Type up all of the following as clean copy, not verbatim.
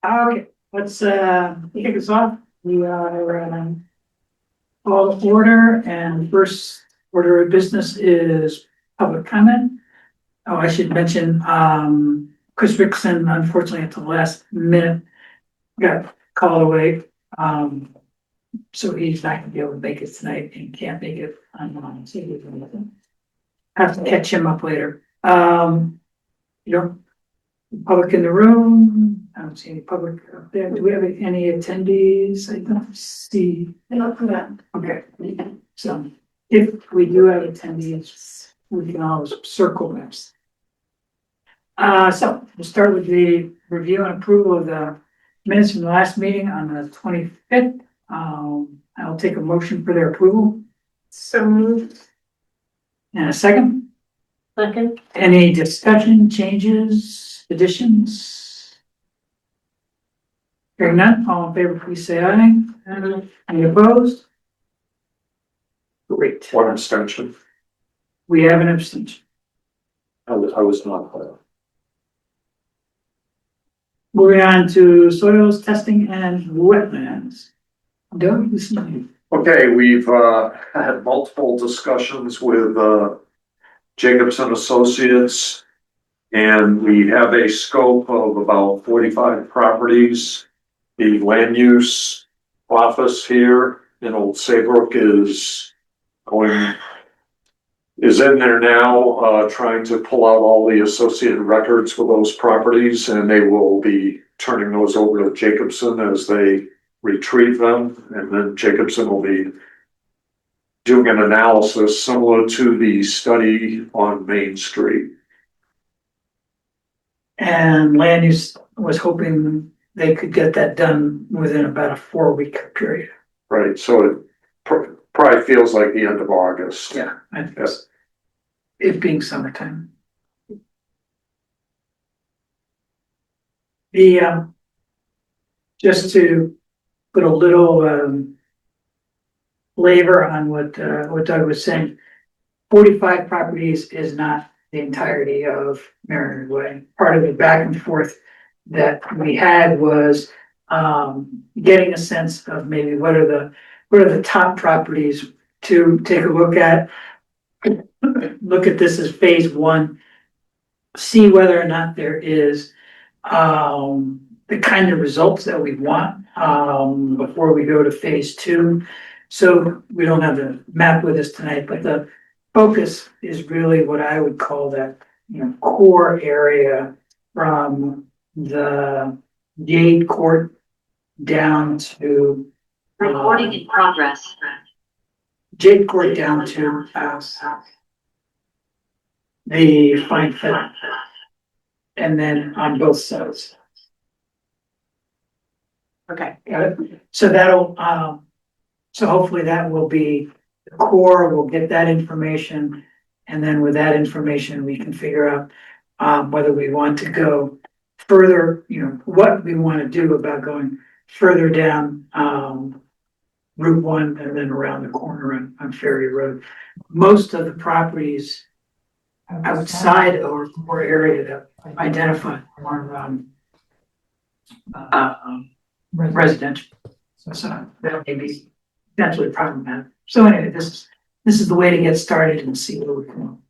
Okay, let's kick us off. We are all to order, and first order of business is public comment. Oh, I should mention, Chris Rickson, unfortunately at the last minute got called away. So he's not gonna be able to make it tonight and can't make it on, so he's gonna have to catch him up later. You know, public in the room, I don't see any public up there. Do we have any attendees? I don't see. Okay, so if we do have attendees, we can always circle this. So we'll start with the review and approval of the minutes from the last meeting on the 25th. I'll take a motion for their approval. So moved. And a second. Second. Any discussion, changes, additions? Hearing none, all in favor, please say aye. Any opposed? Great. One abstention. We have an abstention. I was not there. Moving on to soils testing and wetlands. Doug, this is you. Okay, we've had multiple discussions with Jacobson Associates. And we have a scope of about 45 properties. The land use office here in Old Saybrook is in there now, trying to pull out all the associated records for those properties, and they will be turning those over to Jacobson as they retrieve them, and then Jacobson will be doing an analysis similar to the study on Main Street. And land use was hoping they could get that done within about a 4-week period. Right, so it probably feels like the end of August. Yeah, I think so. It being summertime. The, just to put a little, flavor on what Doug was saying, 45 properties is not the entirety of Mariners Way. Part of the back and forth that we had was, getting a sense of maybe what are the top properties to take a look at. Look at this as phase one, see whether or not there is the kind of results that we want before we go to phase two. So we don't have the map with us tonight, but the focus is really what I would call that, core area from the Jade Court down to Recording in progress. Jade Court down to the fine fit, and then on both sides. Okay. Got it? So that'll, so hopefully that will be the core, we'll get that information. And then with that information, we can figure out whether we want to go further, what we want to do about going further down Route 1 and then around the corner on Ferry Road. Most of the properties outside of our core area that identified are residential. So that may be potentially problematic. So anyway, this is the way to get started and see where we come.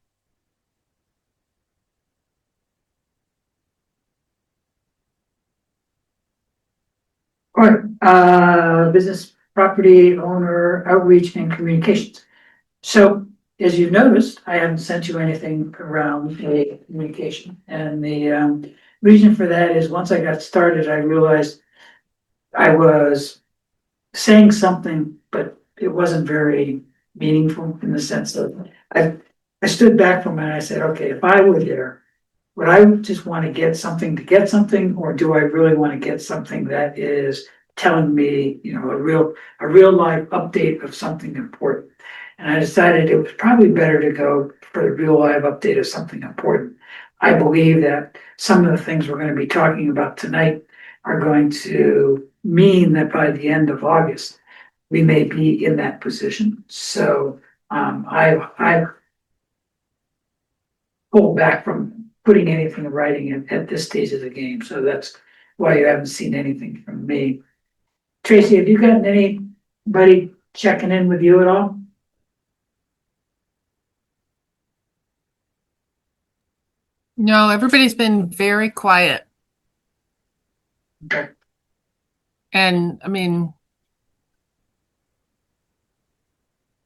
All right, business property owner outreach and communications. So as you noticed, I haven't sent you anything around a communication. And the reason for that is once I got started, I realized I was saying something, but it wasn't very meaningful in the sense of I stood back from it and I said, okay, if I were there, would I just want to get something, or do I really want to get something that is telling me, a real life update of something important? And I decided it was probably better to go for the real live update of something important. I believe that some of the things we're going to be talking about tonight are going to mean that by the end of August, we may be in that position. So I pulled back from putting anything in writing at this stage of the game. So that's why you haven't seen anything from me. Tracy, have you gotten anybody checking in with you at all? No, everybody's been very quiet. Okay. And I mean,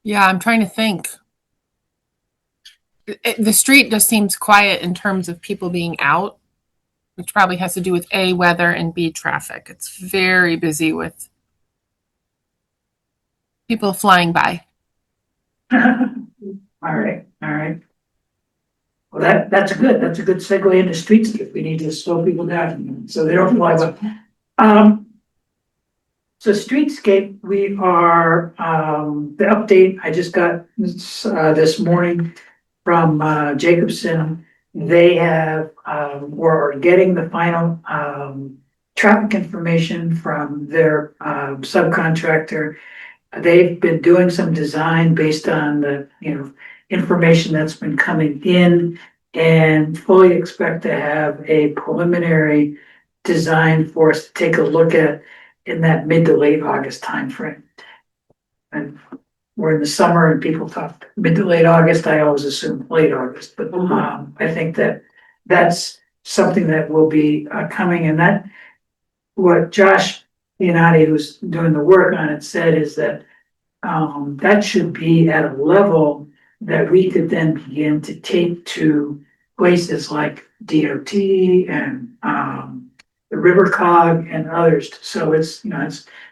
yeah, I'm trying to think. The street just seems quiet in terms of people being out, which probably has to do with A, weather, and B, traffic. It's very busy with people flying by. All right, all right. Well, that's a good segue into streetscape. We need to slow people down so they don't fly by. So streetscape, we are, the update I just got this morning from Jacobson. They have, were getting the final traffic information from their subcontractor. They've been doing some design based on the, information that's been coming in, and fully expect to have a preliminary design for us to take a look at in that mid to late August timeframe. And we're in the summer and people talk mid to late August, I always assume late August, but I think that that's something that will be coming, and that what Josh Leonardi, who's doing the work on it, said is that that should be at a level that we could then begin to take to places like DOT and the River Cog and others. So it's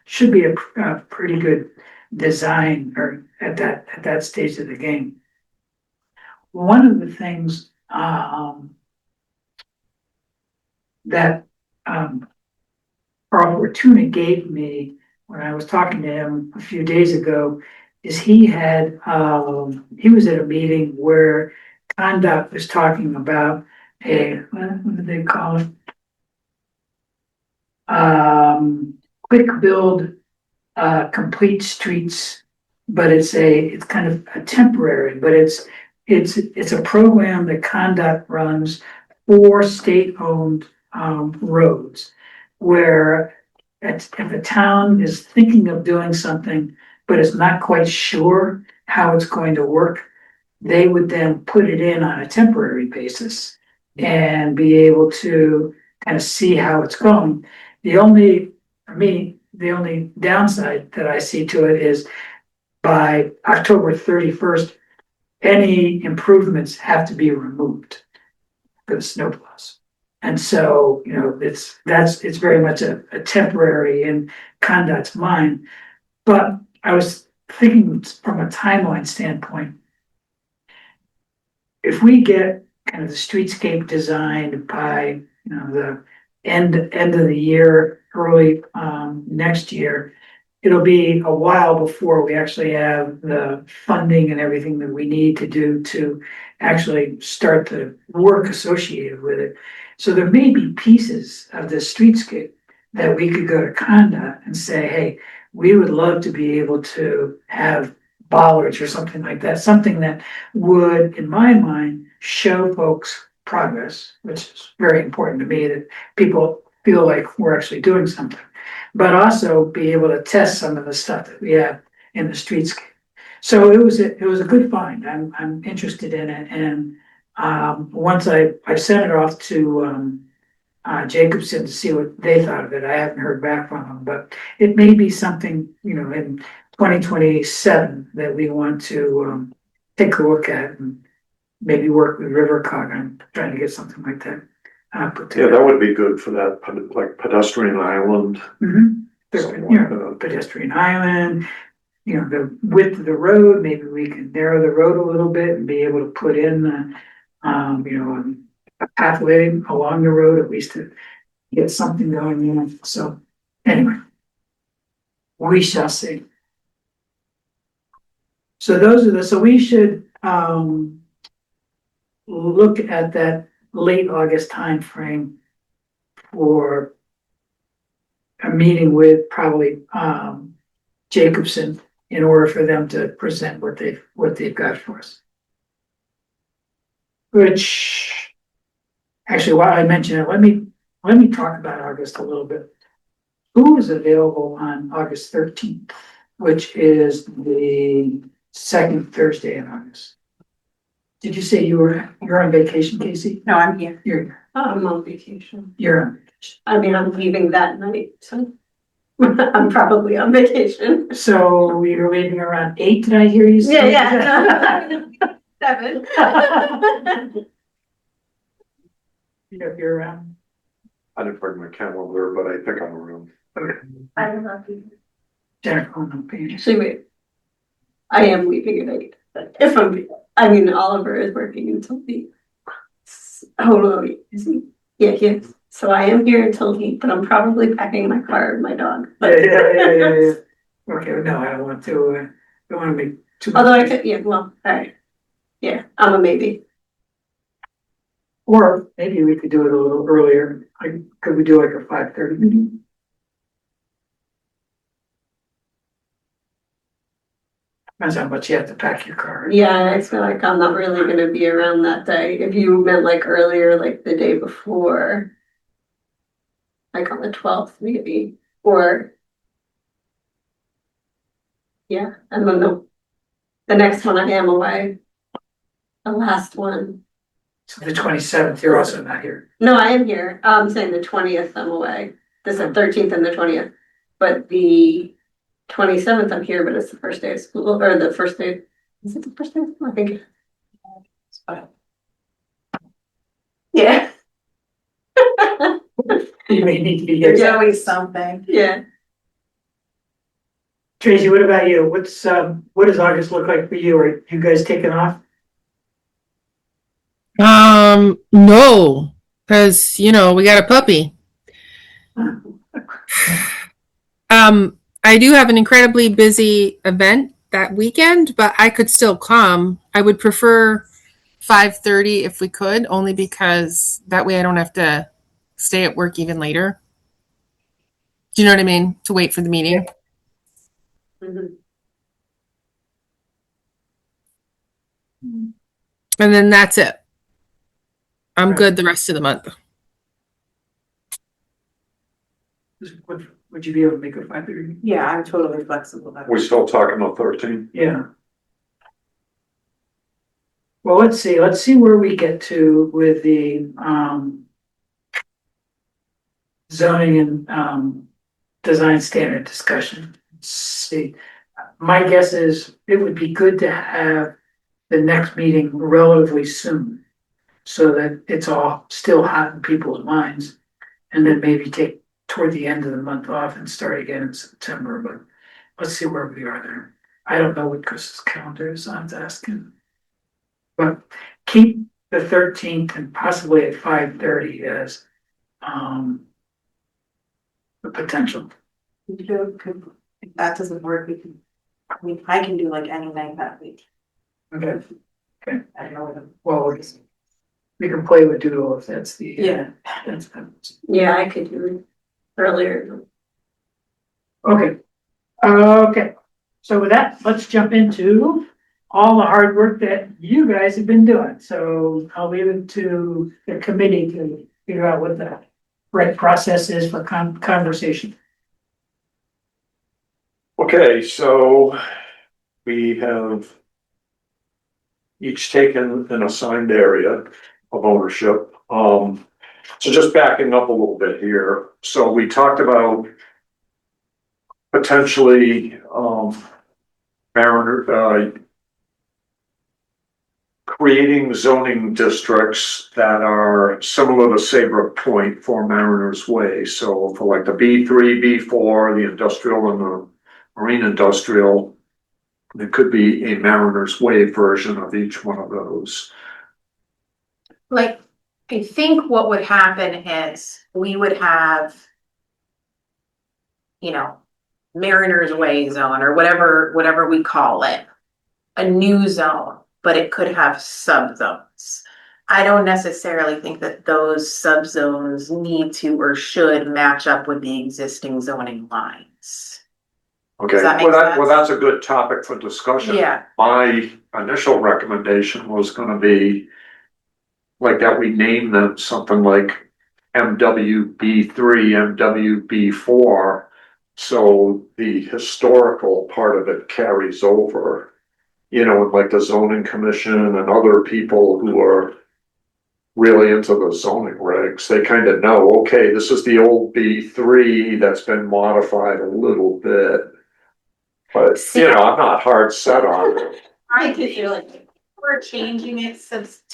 should be a pretty good design or at that stage of the game. One of the things that Carl Fortuna gave me when I was talking to him a few days ago is he was at a meeting where Conduct was talking about what did they call it? Quick build, complete streets, but it's kind of a temporary, but it's a program that Conduct runs for state-owned roads, where if a town is thinking of doing something, but is not quite sure how it's going to work, they would then put it in on a temporary basis and be able to kind of see how it's going. The only downside that I see to it is by October 31st, any improvements have to be removed for the snowplows. And so, it's very much a temporary in Conduct's mind. But I was thinking from a timeline standpoint, if we get kind of the streetscape designed by, the end of the year, early next year, it'll be a while before we actually have the funding and everything that we need to do to actually start the work associated with it. So there may be pieces of the streetscape that we could go to Conduct and say, hey, we would love to be able to have bollards or something like that, something that would, in my mind, show folks progress, which is very important to me, that people feel like we're actually doing something, but also be able to test some of the stuff that we have in the streetscape. So it was a good find. I'm interested in it, and once I sent it off to Jacobson to see what they thought of it. I haven't heard back from them, but it may be something, in 2027 that we want to take a look at and maybe work with River Cog on trying to get something like that put Yeah, together. that would be good for that, like pedestrian island. Mhm. something You like know, that. pedestrian island, the width of the road, maybe we can narrow the road a little bit and be able to put in a pathway along the road, at least to get something going. So anyway, we shall see. So so we should look at that late August timeframe for a meeting with probably Jacobson in order for them to present what they've got for us. Which, actually, while I mention it, let me let me talk about August a little bit. Who is available on August 13th, which is the second Thursday in August? Did you say you're on vacation, Casey? No, I'm here. I'm on vacation. You're on vacation. I mean, I'm leaving that night, so I'm probably on vacation. So you're leaving around 8, did I hear you Yeah, say? yeah. 7. You're around. I didn't bring my calendar, but I think I'm around. I don't know. Jennifer, oh, no, Paige. Actually, wait. I am leaving at 8. But if I mean, Oliver is working until the. Oh no, is he? Yeah, he is. So I am here until he, but I'm probably packing my car and my dog. Yeah. Okay, no, I don't want to, don't want to make too much. Although I could, yeah, well, all right. Yeah, I'm a maybe. Or maybe we could do it a little earlier. Could we do like a 5:30 meeting? Depends how much you have to pack your car. Yeah, I feel like I'm not really gonna be around that day. If you meant like earlier, like the day before. Like on the 12th, maybe, or. Yeah, I don't know. The next one I am away. The last one. So the 27th, you're also not here. No, I am here. I'm saying the 20th I'm away. This is 13th and the 20th. But the 27th I'm here, but it's the first day of school, or the first day. Is it the first day of school? I think. Yeah. You may need to be here. There's always something. Yeah. Tracy, what about you? What does August look like for you? Are you guys taking off? No, because we got a puppy. I do have an incredibly busy event that weekend, but I could still come. I would prefer 5:30 if we could, only because that way I don't have to stay at work even later. Do you know what I mean? To wait for the meeting. Mhm. And then that's it. I'm Right. good the rest of the month. Would you be able to make it 5:30? Yeah, I'm totally flexible. We still talking about 13? Yeah. Well, let's see where we get to with the zoning and design standard discussion. Let's see, my guess is it would be good to have the next meeting relatively soon, so that it's all still hot in people's minds, and then maybe take toward the end of the month off and start again in September. But let's see where we are there. I don't know what Chris's calendar is. I'm asking. But keep the 13th and possibly at 5:30 as the potential. If that doesn't work, I can do like any night that week. Okay, I don't know what well, we can play with Doodle if that's the. Yeah. That's, Yeah, I could do it earlier. okay. Okay, so with that, let's jump into all the hard work that you guys have been doing. So I'll leave it to the committee to figure out what the right process is for conversation. Okay, so we have each taken an assigned area of ownership. So just backing up a little bit here. So we talked about potentially, creating zoning districts that are similar to Saybrook Point for Mariners Way. So for like the B3, B4, the industrial and the marine industrial, there could be a Mariners Way version of each one of those. Like, I think what would happen is we would have, Mariners Way zone or whatever we call it, a new zone, but it could have subzones. I don't necessarily think that those subzones need to or should match up with the existing zoning lines. Okay, Does that make well, sense? that's a good topic for discussion. Yeah, My initial recommendation was gonna be like that we name them something like MWB3, MWB4. So the historical part of it carries over, you know, with like the zoning commission and other people who are really into the zoning regs. They kind of know, okay, this is the old B3 that's been modified a little bit. But, you know, I'm not hard set on it. I think we're changing it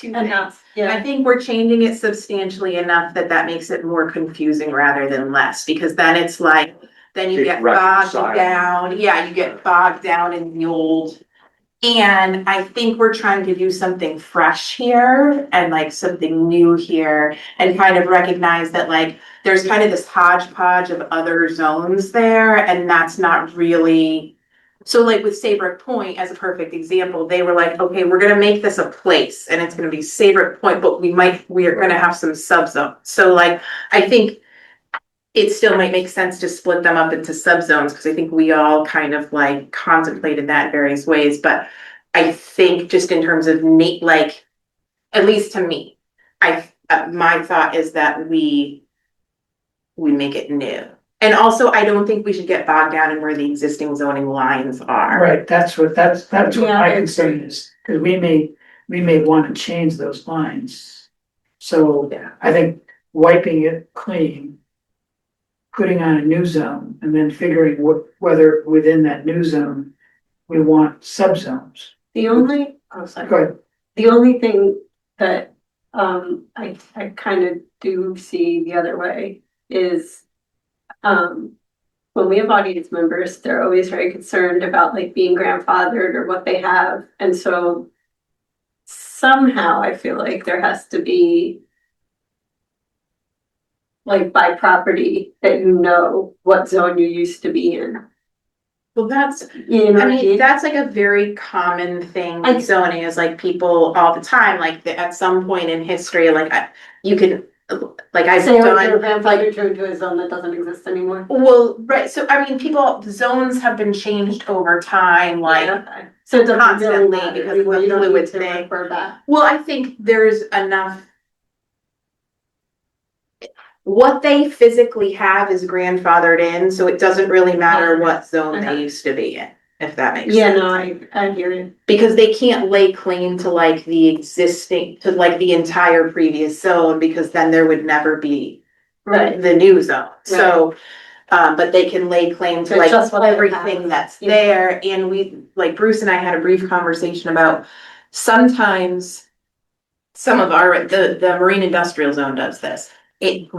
Enough, I yeah. think we're changing it substantially enough that that makes it more confusing rather than less, because then it's like, then you Keep get bogged reconciling. down, yeah, you get bogged down in the old. And I think we're trying to do something fresh here and like something new here and kind of recognize that like there's kind of this hodgepodge of other zones there, and that's not really. So like with Saybrook Point as a perfect example, they were like, okay, we're gonna make this a place and it's gonna be Saybrook Point, but we are gonna have some subzones. So like, I think it still might make sense to split them up into subzones, because I think we all kind of like contemplated that in various ways, but I think just in terms of like, at least to me, my thought is that we make it new. And also, I don't think we should get bogged down in where the existing zoning lines are. Right, that's what Yeah, my I concern agree. is, because we may want to change those lines. So Yeah. I think wiping it clean, putting on a new zone, and then figuring whether within that new zone, we want subzones. The only, oh, sorry. Go ahead. The only thing that I kind of do see the other way is when we have audience members, they're always very concerned about like being grandfathered or what they have. And so somehow I feel like there has to be like by property that you know what zone you used to be in. Well, that's, You know I what I mean, mean? that's like a very common thing I- in zoning, is like people all the time, like at some point in history, like you can, like I've Say like your done. grandfather turned to a zone that doesn't exist anymore. Well, right, so I mean, zones have been changed over time, like, Okay. So it doesn't really constantly, matter. because of the You don't need fluid to thing. refer back. well, I think there's enough. What they physically have is grandfathered in, so it doesn't really matter what zone they used to be in, if that makes Yeah, sense. no, I hear you. Because they can't lay claim to like the existing, to like the entire previous zone, because then there would never be Right. the new zone. So, but they can lay claim to To like just what they everything have. that's Yeah. there. And we, like Bruce and I had a brief conversation about sometimes some of the marine industrial zone does this. It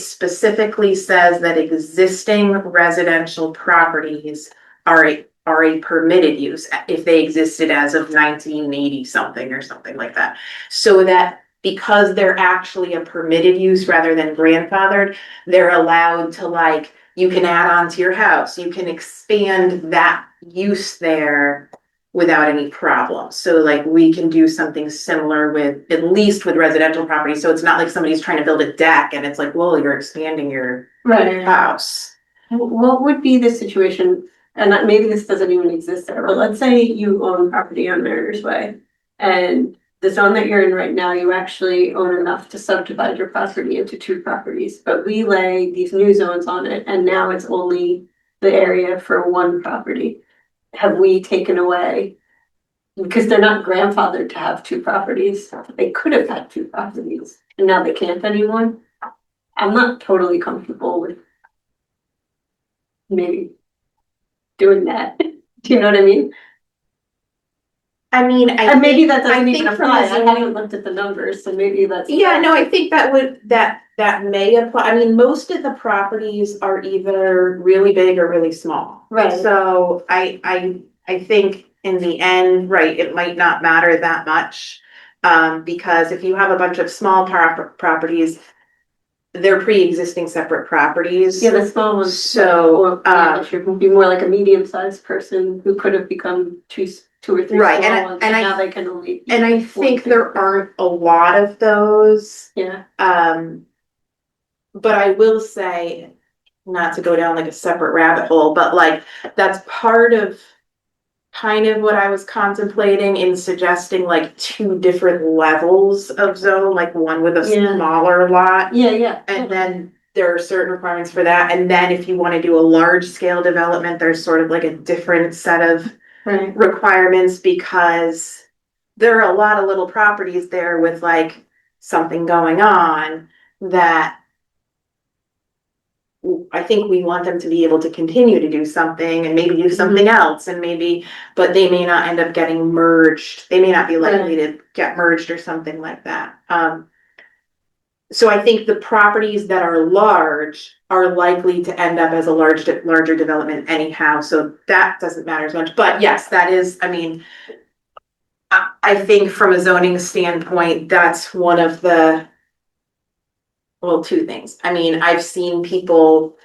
specifically says that existing residential properties are a permitted use if they existed as of 1980 something or something like that. So that because they're actually a permitted use rather than grandfathered, they're allowed to like, you can add on to your house, you can expand that use there without any problem. So like we can do something similar with, at least with residential property, so it's not like somebody's trying to build a deck and it's like, well, you're expanding your Right. house. What would be the situation, and maybe this doesn't even exist there, but let's say you own property on Mariners Way. And the zone that you're in right now, you actually own enough to subdivide your property into 2 properties. But we lay these new zones on it, and now it's only the area for 1 property. Have we taken away? Because they're not grandfathered to have 2 properties. They could have had 2 properties, and now they can't anymore. I'm not totally comfortable with maybe doing that. Do you know what I mean? I mean, And maybe that doesn't even think from apply. a I zoning- haven't looked at the numbers, so maybe that's. Yeah, no, I think that may apply. I mean, most of the properties are either really big or really small. Right. So I think in the end, right, it might not matter that much. Because if you have a bunch of small properties, they're pre-existing separate properties. Yeah, the small ones. So, It would be more like a medium-sized person who could have become two or three Right, small and ones, I- and now they can only. And I think there aren't a lot of those. Yeah, But I will say, not to go down like a separate rabbit hole, but like, that's part of kind of what I was contemplating in suggesting like two different levels of zone, like one with a Yeah. smaller lot. Yeah. And then there are certain requirements for that. And then if you want to do a large scale development, there's sort of like a different set of Right, requirements because there are a lot of little properties there with like something going on that I think we want them to be able to continue to do something and maybe do something else and maybe, but they may not end up getting merged. They may not be likely to get merged or something like that. So I think the properties that are large are likely to end up as a larger development anyhow. So that doesn't matter as much. But yes, that is, I mean, I think from a zoning standpoint, that's one of the, well, two things. I mean, I've seen people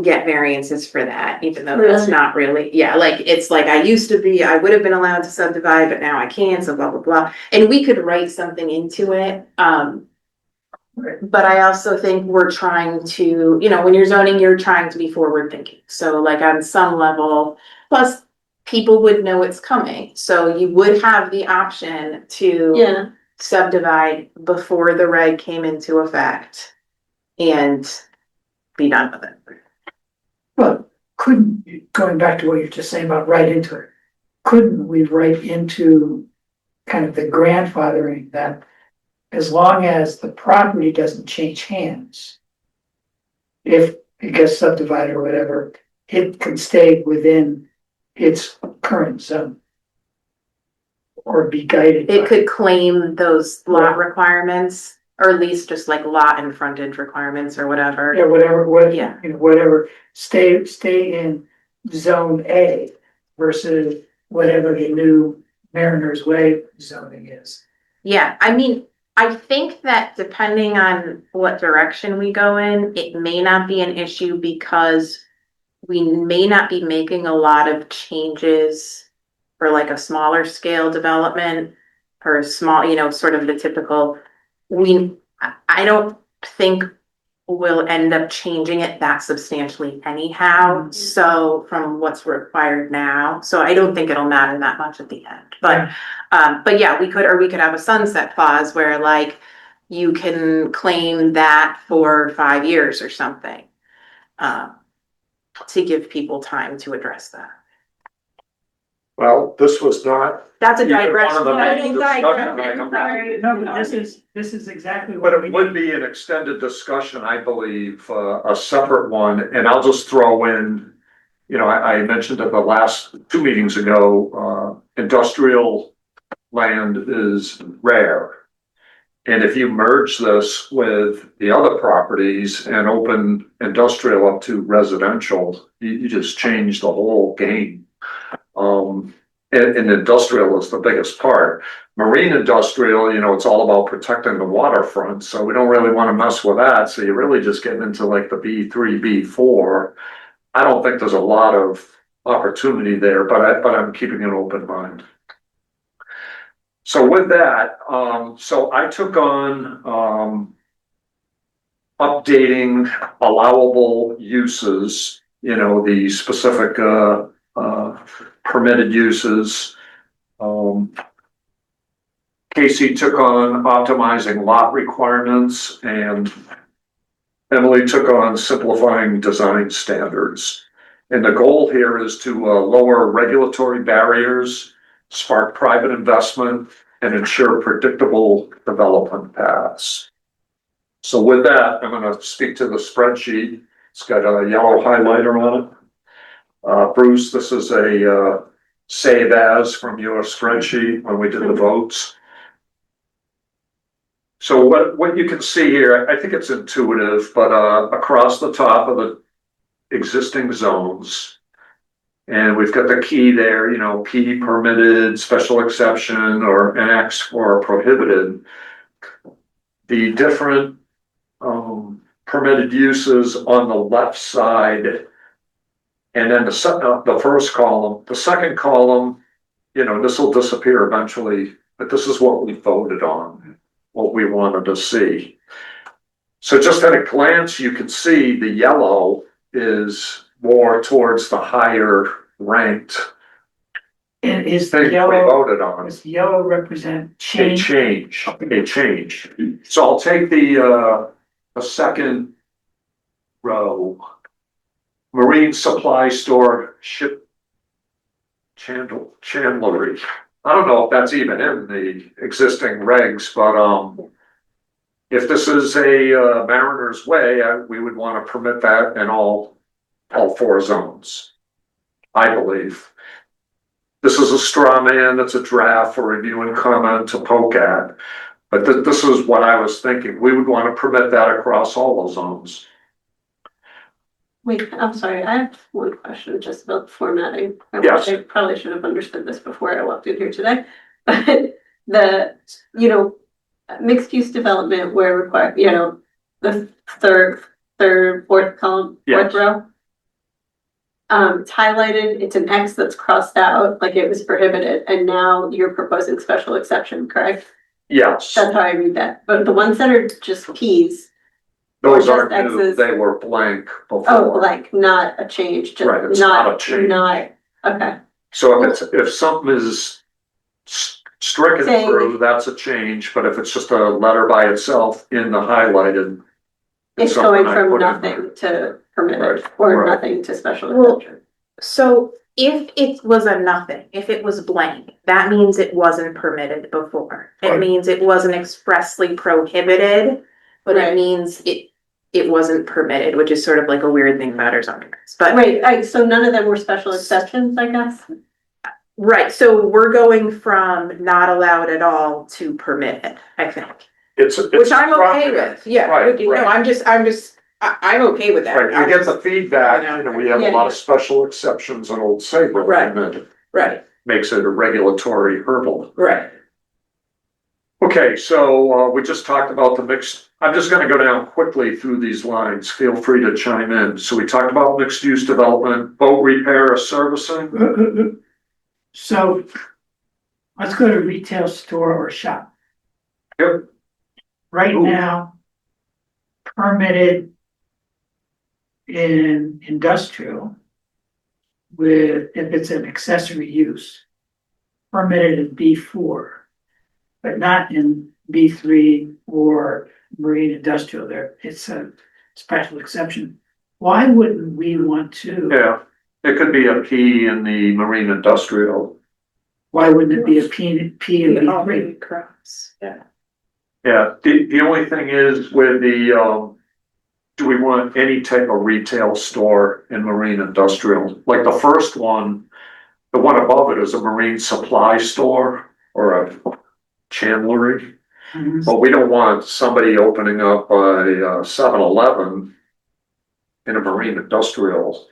get variances for that, even though that's Really? not really, yeah, like, it's like, I would have been allowed to subdivide, but now I can't, so blah, blah, blah. And we could write something into it. But I also think we're trying to, when you're zoning, you're trying to be forward thinking. So like on some level, plus people would know it's coming. So you would have the option to yeah, subdivide before the reg came into effect and be done with it. Well, going back to what you're just saying about right into it, couldn't we write into kind of the grandfathering that as long as the property doesn't change hands, if it gets subdivided or whatever, it can stay within its current zone or be guided. It by- could claim those lot Right. requirements, or at least just like lot and frontage requirements or whatever. Yeah, Yeah. whatever, stay in zone A versus whatever the new Mariners Way zoning is. Yeah, I mean, I think that depending on what direction we go in, it may not be an issue because we may not be making a lot of changes for like a smaller scale development or a small, sort of the typical, I don't think we'll end up changing it that substantially anyhow. So from what's required now, so I don't think it'll matter that much at the end, but yeah, we could have a sunset clause where like you can claim that for 5 years or something. To give people time to address that. Well, this was not, That's a Either one digression. of them Yeah, is discussion item. sorry. No, but this is exactly what but we it would need. be an extended discussion, I believe, a separate one, and I'll just throw in, I mentioned at the last 2 meetings ago, industrial land is rare. And if you merge this with the other properties and open industrial up to residential, you just change the whole game. And industrial is the biggest part. Marine industrial, it's all about protecting the waterfront, so we don't really want to mess with that. So you're really just getting into like the B3, B4. I don't think there's a lot of opportunity there, but I'm keeping an open mind. So with that, so I took on updating allowable uses, the specific permitted uses. Casey took on optimizing lot requirements, and Emily took on simplifying design standards. And the goal here is to lower regulatory barriers, spark private investment, and ensure predictable development paths. So with that, I'm going to speak to the spreadsheet. It's got a yellow highlighter on it. Bruce, this is a save as from your spreadsheet when we did the votes. So what you can see here, I think it's intuitive, but across the top of the existing zones, and we've got the key there, P permitted, special exception, or an X for prohibited. The different permitted uses on the left side, and then the first column, the second column, this will disappear eventually, but this is what we voted on, what we wanted to see. So just at a glance, you can see the yellow is more towards the higher ranked And is things we yellow, voted on. does yellow represent A change? change. So I'll take the second row. Marine supply store, ship chandlery. I don't know if that's even in the existing regs, but, if this is a Mariner's Way, we would want to permit that in all four zones. I believe. This is a straw man, it's a draft for review and comment to poke at. But this is what I was thinking. We would want to permit that across all the zones. Wait, I'm sorry, I have one question just about formatting. Yes. I probably should have understood this before I walked in here today. But mixed use development where required, the fourth column, Yes. fourth row. It's highlighted, it's an X that's crossed out, like it was prohibited, and now you're proposing special exception, correct? Yes, That's how I read that, but the ones that are just Ps, those or are just new. X's. They were blank oh, before. like not a change, just Right, it's not a change. Okay, So if something is stricken Saying- through, that's a change, but if it's just a letter by itself in the highlighted. it's something going I from put in nothing to permitted, Right, or right. nothing to special Well, exception. So if it was a nothing, if it was blank, that means it wasn't permitted before. It Right. means it wasn't expressly prohibited, but Right. it means it wasn't permitted, which is sort of like a weird thing about our zoning regs. But Right, so none of them were special exceptions, I guess? right, so we're going from not allowed at all to permitted, I think. It's Which I'm okay structured. with, yeah, Right, no, right. I'm okay with that. Right, we get the feedback, I know. you know, we have a Yeah, lot yeah. of special exceptions in Old Saybrook. Right. And it Right, makes it a regulatory hurdle. right. Okay, so we just talked about the mixed, I'm just gonna go down quickly through these lines, feel free to chime in. So we talked about mixed use development, boat repair or servicing. So let's go to retail store or shop. Yep. Right Ooh. now, permitted in industrial with, if it's an accessory use, permitted in B4, but not in B3 or marine industrial there. It's a special exception. Why wouldn't we want to? Yeah, it could be a P in the marine industrial. Why wouldn't it be a P in B3? Cross, yeah. Yeah, the only thing is with the, do we want any type of retail store in marine industrial? Like the first one, the one above it is a marine supply store or a chandlery. Mhm. But we don't want somebody opening up a 7-Eleven in a marine industrial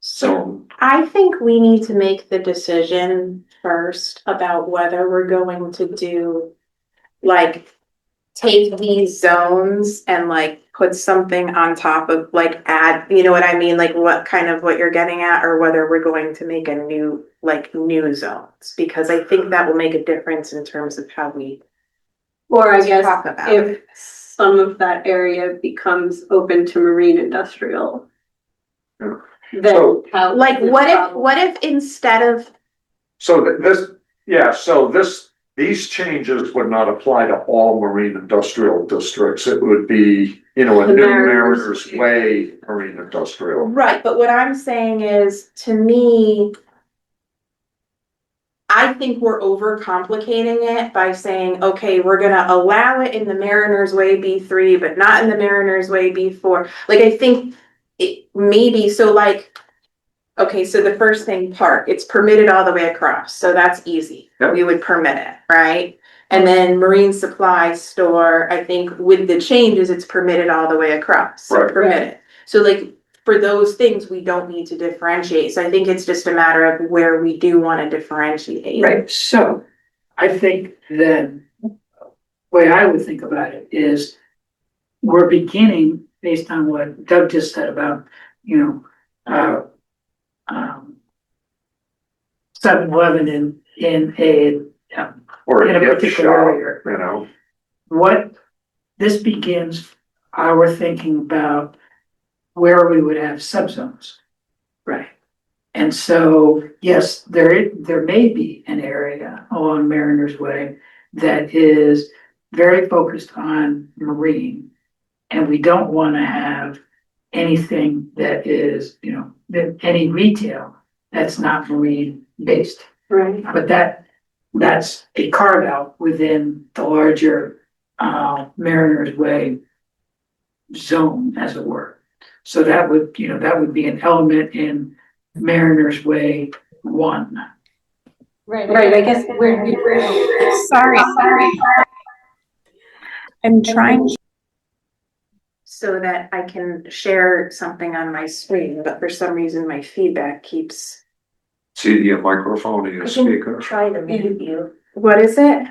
zone. I think we need to make the decision first about whether we're going to do, like, take these zones and like put something on top of, like, add, you know what I mean? Like what kind of what you're getting at, or whether we're going to make a new zones, because I think that will make a difference in terms of how we Or I guess talk about if it. some of that area becomes open to marine industrial. Yeah. Then So, how? Like, what if instead of, So these changes would not apply to all marine industrial districts. It would be, you know, a The new Mariners Mariners Way marine industrial. right, but what I'm saying is, to me, I think we're overcomplicating it by saying, okay, we're gonna allow it in the Mariners Way B3, but not in the Mariners Way B4. Like, I think it maybe, so like, okay, so the first thing, park, it's permitted all the way across, so that's easy. Yep. We would permit it, right? And then marine supply store, I think with the changes, it's permitted all the way across, so Right. permit it. So like, for those things, we don't need to differentiate, so I think it's just a matter of where we do wanna differentiate. Right, so I think then, the way I would think about it is we're beginning, based on what Doug just said about, you know, 7-Eleven in Or In a a gift particular shop, area. you know. what this begins our thinking about where we would have subzones. Right. And so, yes, there may be an area along Mariners Way that is very focused on marine. And we don't want to have anything that is, any retail that's not marine based. Right. But that's a carve out within the larger Mariners Way zone, as it were. So that would be an element in Mariners Way 1. Right, I guess sorry. I'm trying. So that I can share something on my screen, but for some reason my feedback keeps. See the microphone in your speaker. Try to mute you. What is it?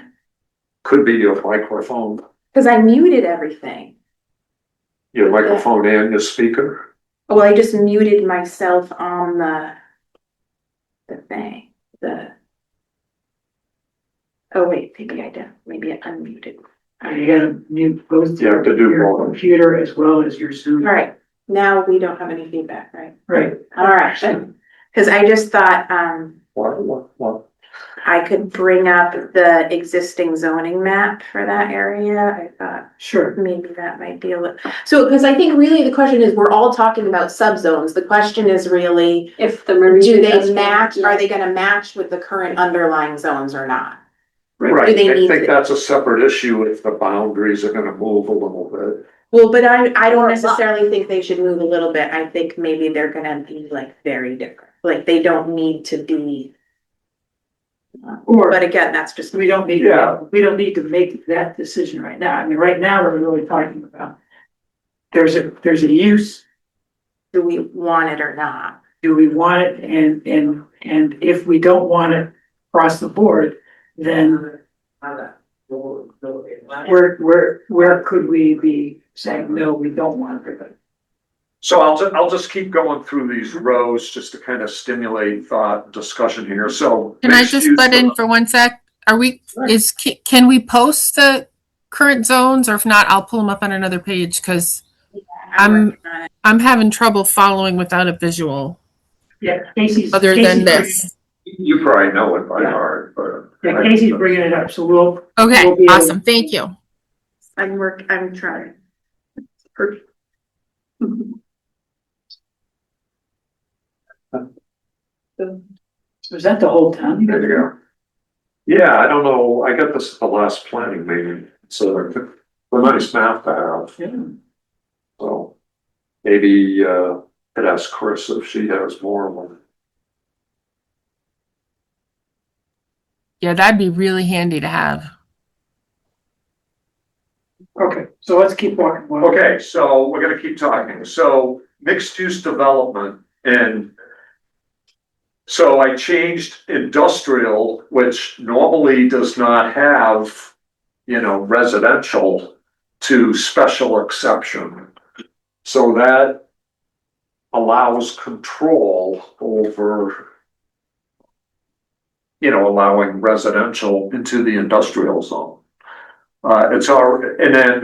Could be your microphone, Cause I muted everything. your microphone and your speaker. Well, I just muted myself on the thing, oh wait, maybe I unmuted. You gotta mute both You have to do your both. computer as well as your Zoom. All right, now we don't have any feedback, right? Right. All right, cause I just thought, What? I could bring up the existing zoning map for that area. I thought Sure. maybe that might be a little, so, cause I think really the question is, we're all talking about subzones. The question is really, If the marine. do they industrial- match, yeah. are they gonna match with the current underlying zones or not? Right, Do they I need think to- that's a separate issue if the boundaries are gonna move a little bit. Well, but I don't necessarily think they should move a little bit. I think maybe they're gonna be like very different, like they don't need to be. Or But again, that's just. we don't need, Yeah. we don't need to make that decision right now. I mean, right now, we're really talking about there's a use. Do we want it or not? Do we want it? And if we don't want it across the board, then where could we be saying, no, we don't want it? So I'll just keep going through these rows just to kind of stimulate thought discussion here, so. Can I mixed just use butt in develop- for one sec? Can we post the current zones, or if not, I'll pull them up on another page, because working on it. I'm having trouble following without a visual Yeah, Casey's. other Casey's than this. You probably know it by Yeah. heart, but. Yeah, Casey's bringing it up, so we'll Okay, We'll be able- awesome. Thank you. I'm trying. Was that the whole town? There you go. Yeah, I don't know, I got this at the last planning meeting, so it's a nice map to have, Yeah. so. Maybe, could ask Chris if she has more of them. Yeah, that'd be really handy to have. Okay, so let's keep walking. Okay, so we're gonna keep talking, so mixed use development and. So I changed industrial, which normally does not have, residential, to special exception. So that allows control over, allowing residential into the industrial zone. And then,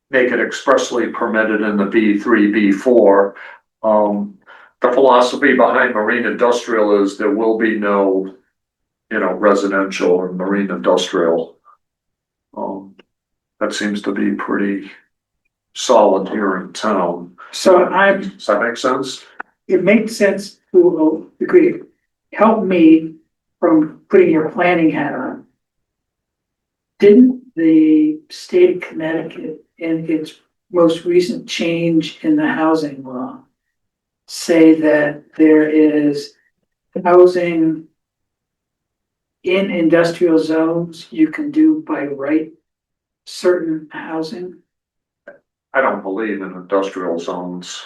make it expressly permitted in the B3, B4. The philosophy behind marine industrial is there will be no, residential or marine industrial. That seems to be pretty solid here in town. So Does that make sense? it makes sense to a degree. Help me from putting your planning hat on. Didn't the state of Connecticut in its most recent change in the housing law say that there is housing in industrial zones you can do by right certain housing? I don't believe in industrial zones.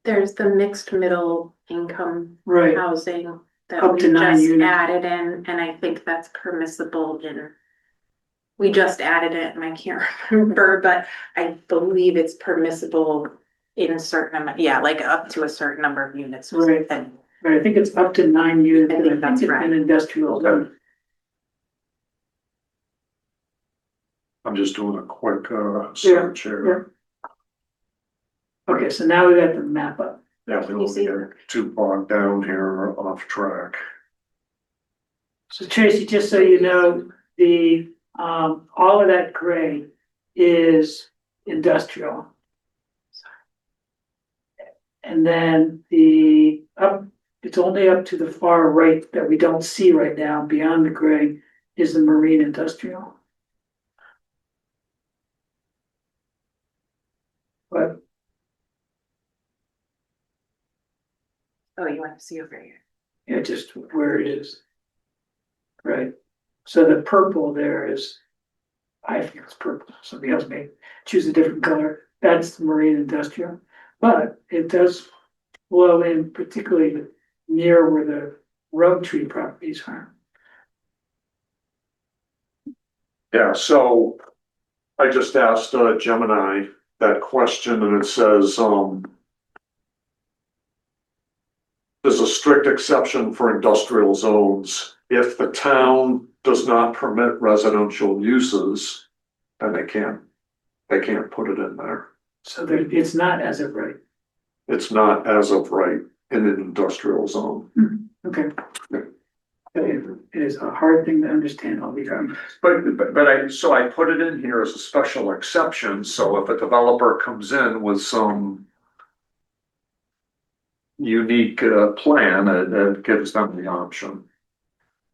There's the mixed middle income Right. housing that Up we to 9 just units. added in, and I think that's permissible in. We just added it and I can't remember, but I believe it's permissible in certain amount, yeah, like up to a certain number of units. Right. And Right, I think it's up to 9 units. I think that's it's right. An industrial zone. I'm just doing a quick search here. Okay, so now we got the map up. Yeah, we Can you don't see get too bogged down here or off track. So Tracy, just so you know, the, all of that gray is industrial. And then the up, it's only up to the far right that we don't see right now, beyond the gray, is the marine industrial. But Oh, you want to see over here? yeah, just where it is. Right, so the purple there is, I think it's purple, somebody else may choose a different color, that's the marine industrial. But it does flow in particularly near where the road tree properties are. Yeah, so I just asked Gemini that question and it says, there's a strict exception for industrial zones. If the town does not permit residential uses, then they can't put it in there. So there, it's not as of right, It's not as of right in an industrial zone. okay. It is a hard thing to understand all the time. So I put it in here as a special exception, so if a developer comes in with some unique plan, it gives them the option.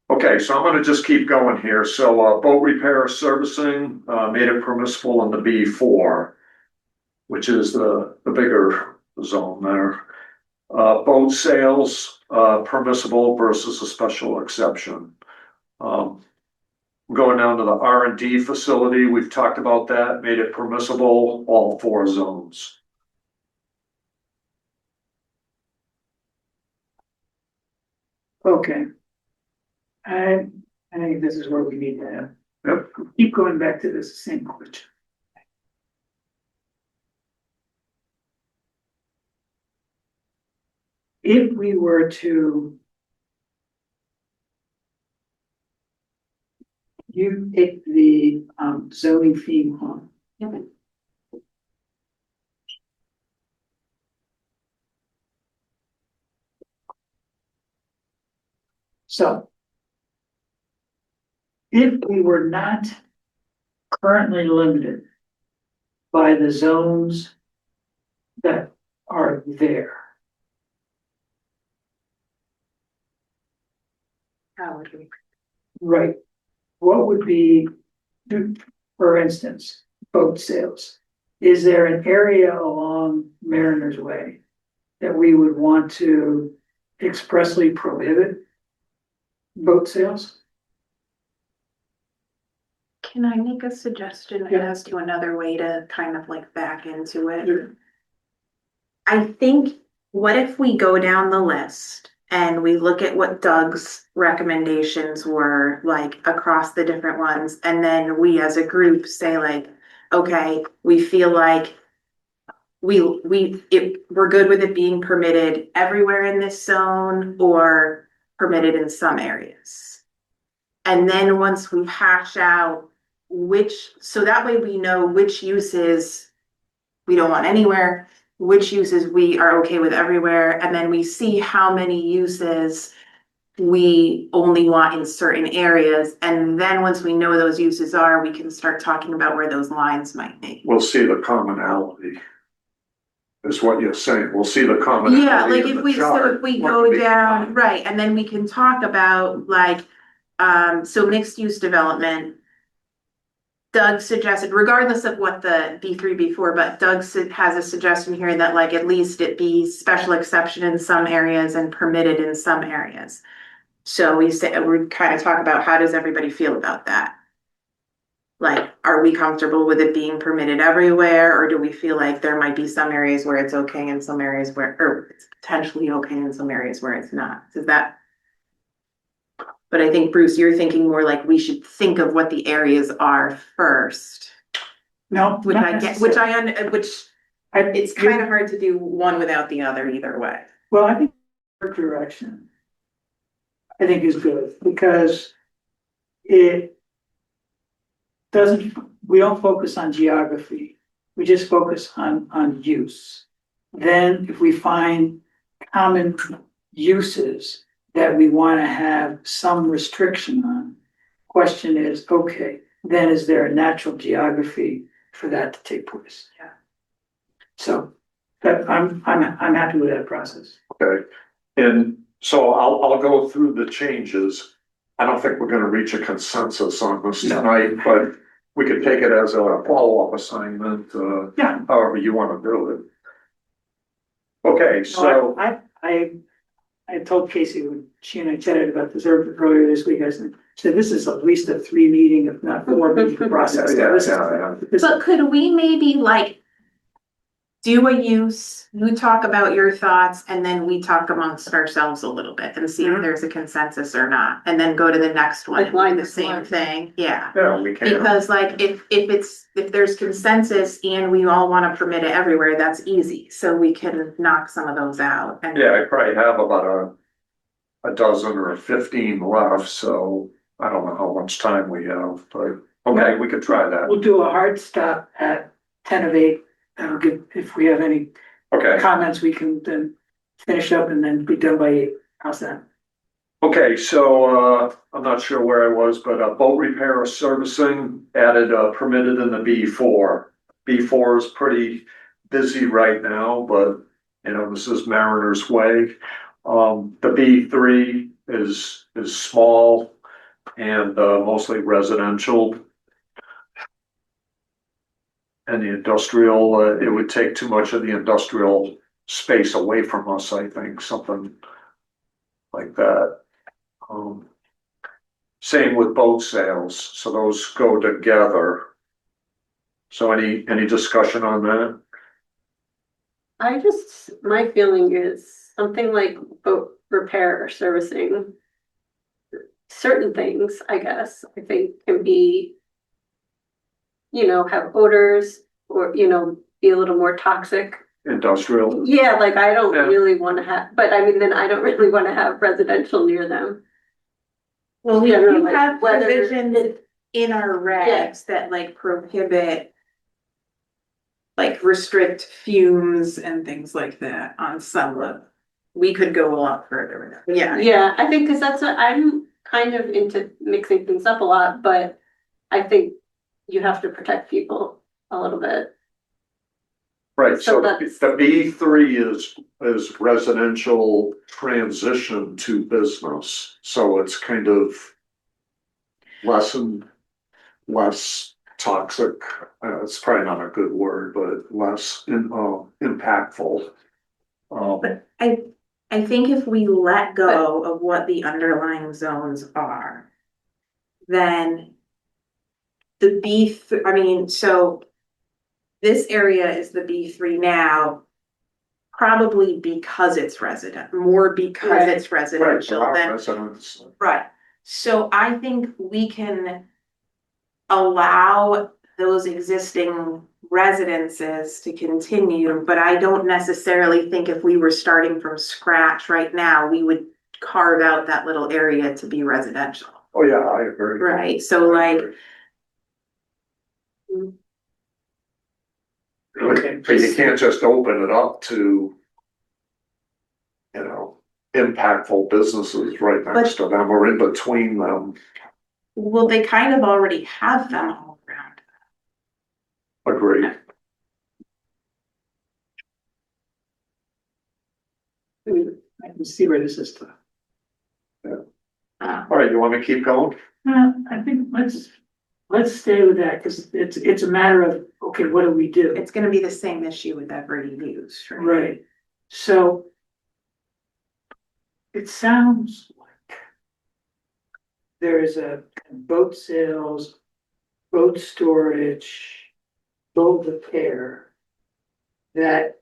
Okay, so I'm gonna just keep going here. So boat repair servicing made it permissible in the B4, which is the bigger zone there. Boat sales permissible versus a special exception. Going down to the R&D facility, we've talked about that, made it permissible, all 4 zones. Okay. I think this is where we need to have. Yep. Keep going back to this same question. If we were to. You pick the zoning theme on. So. If we were not currently limited by the zones that are there, How would we? right? What would be, for instance, boat sales? Is there an area along Mariner's Way that we would want to expressly prohibit boat sales? Can I make a suggestion Yeah. as to another way to kind of like back into it? I think, what if we go down the list and we look at what Doug's recommendations were, like across the different ones, and then we as a group say like, okay, we feel like we're good with it being permitted everywhere in this zone or permitted in some areas. And then once we hash out so that way we know which uses we don't want anywhere, which uses we are okay with everywhere, and then we see how many uses we only want in certain areas. And then once we know those uses are, we can start talking about where those lines might be. We'll see the commonality. Is what you're saying. We'll see the commonality. Yeah, like in if the we, so chart, if we what go we down, find. right, and then we can talk about like, so mixed use development. Doug suggested, regardless of what the B3, B4, but Doug has a suggestion here that like at least it be special exception in some areas and permitted in some areas. So we kind of talk about how does everybody feel about that? Like, are we comfortable with it being permitted everywhere, or do we feel like there might be some areas where it's okay and some areas where, or it's potentially okay in some areas where it's not? Is that? But I think, Bruce, you're thinking more like we should think of what the areas are first. No. Which not I get, which necessarily. it's kind of hard to do one without the other either way. Well, I think direction, I think is good, because it doesn't, we don't focus on geography, we just focus on use. then if we find common uses that we want to have some restriction on, question is, okay, then is there a natural geography for that to take place? Yeah. So, but I'm happy with that process. Okay, and so I'll go through the changes. I don't think we're gonna reach a consensus on this No. tonight, but we could take it as a follow-up assignment, Yeah. however you wanna do it. Okay, so, I told Casey when she and I chatted about this earlier this week, I said, this is at least a 3 meeting, if not 4 meeting process. Yeah, This is- yeah. But could we maybe like do a use, you talk about your thoughts, and then we talk amongst ourselves a little bit and see if there's a consensus or not, and then go to the next one Like and do line the to same line. thing, yeah. yeah, we can. Because like if there's consensus and we all wanna permit it everywhere, that's easy, so we can knock some of those out and. Yeah, I probably have about a dozen or 15 left, so I don't know how much time we have, but, okay, we could try that. We'll do a hard stop at 10 of 8. That'll give, if we have any Okay, comments, we can then finish up and then be done by 8. How's that? okay, so, I'm not sure where I was, but, boat repair or servicing added, permitted in the B4. B4 is pretty busy right now, but, you know, this is Mariner's Way. The B3 is small and, mostly residential. And the industrial, it would take too much of the industrial space away from us, I think, something like that. Same with boat sales, so those go together. So any discussion on that? My feeling is something like boat repair or servicing. Certain things, I guess, I think can be, have odors or, be a little more toxic. Industrial, Yeah, like I don't Yeah. really wanna have, but I mean, then I don't really wanna have residential near them. Well, we Generally, do have whether- provisions in our regs that like prohibit. Like restrict fumes and things like that on some of, we could go a lot further with that, yeah. Yeah, I think, cause that's what I'm kind of into mixing things up a lot, but I think you have to protect people a little bit. right, so So the that's- B3 is residential transition to business, so it's kind of less toxic, it's probably not a good word, but less impactful. But I think if we let go of what the underlying zones are, then the I mean, so this area is the B3 now, probably because it's more because Right. it's Right, residential for our than. residents. Right, so I think we can allow those existing residences to continue, but I don't necessarily think if we were starting from scratch right now, we would carve out that little area to be residential. Oh, yeah, I agree. Right, so like, But you can't just open it up to, impactful businesses right next to them or in between them. well, they kind of already have them all around. Agree. I can see where this is tough. Uh, All right, you want me to keep going? I think let's stay with that, because it's a matter of, okay, what do we do? It's gonna be the same issue with every use, right? Right, so it sounds like there's a boat sales, boat storage, boat repair that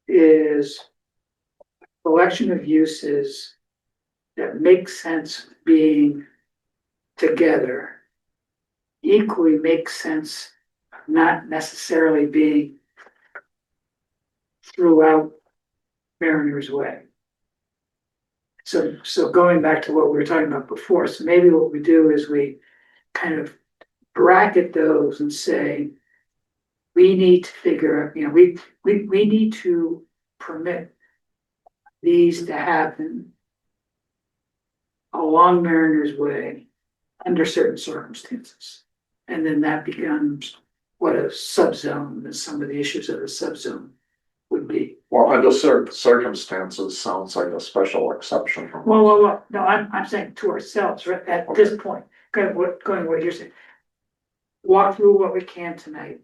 is a collection of uses that make sense being together, equally makes sense not necessarily being throughout Mariner's Way. So going back to what we were talking about before, so maybe what we do is we kind of bracket those and say, we need to figure, we need to permit these to happen along Mariner's Way under certain circumstances. And then that becomes what a subzone, and some of the issues of a subzone would be. Well, under certain circumstances, sounds like a special exception from. Well, no, I'm saying to ourselves, right, at this point, going what you're saying. Walk through what we can tonight.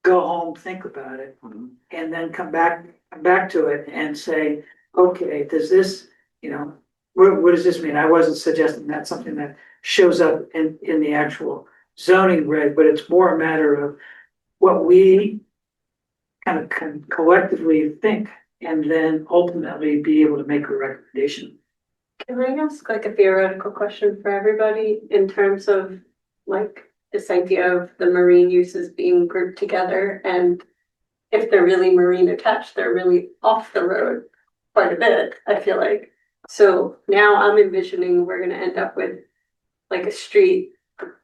Go home, think about it, and then come back to it and say, okay, does this, what does this mean? I wasn't suggesting that's something that shows up in the actual zoning reg, but it's more a matter of what we kind of can collectively think and then ultimately be able to make a recommendation. Can I ask like a theoretical question for everybody in terms of like this idea of the marine uses being grouped together, and if they're really marine attached, they're really off the road quite a bit, I feel like. So now I'm envisioning we're gonna end up with like a street,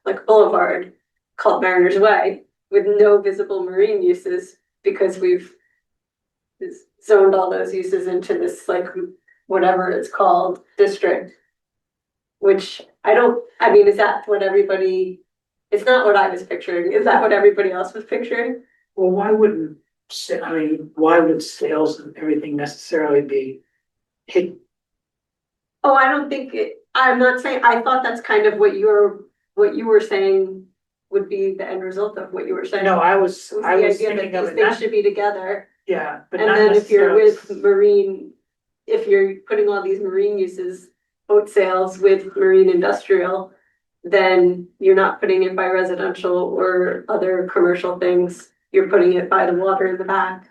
like a boulevard called Mariners Way with no visible marine uses because we've zoned all those uses into this like whatever it's called district. Which I mean, is that what everybody, it's not what I was picturing. Is that what everybody else was picturing? Well, why would sales and everything necessarily be hidden? Oh, I don't think I'm not saying, I thought that's kind of what you were saying would be the end result of what you were saying. No, I was Was the idea thinking that of these it, things not, should be together. yeah, but And not then if you're necessarily. with marine, if you're putting all these marine uses, boat sales with marine industrial, then you're not putting it by residential or other commercial things. You're putting it by the water in the back.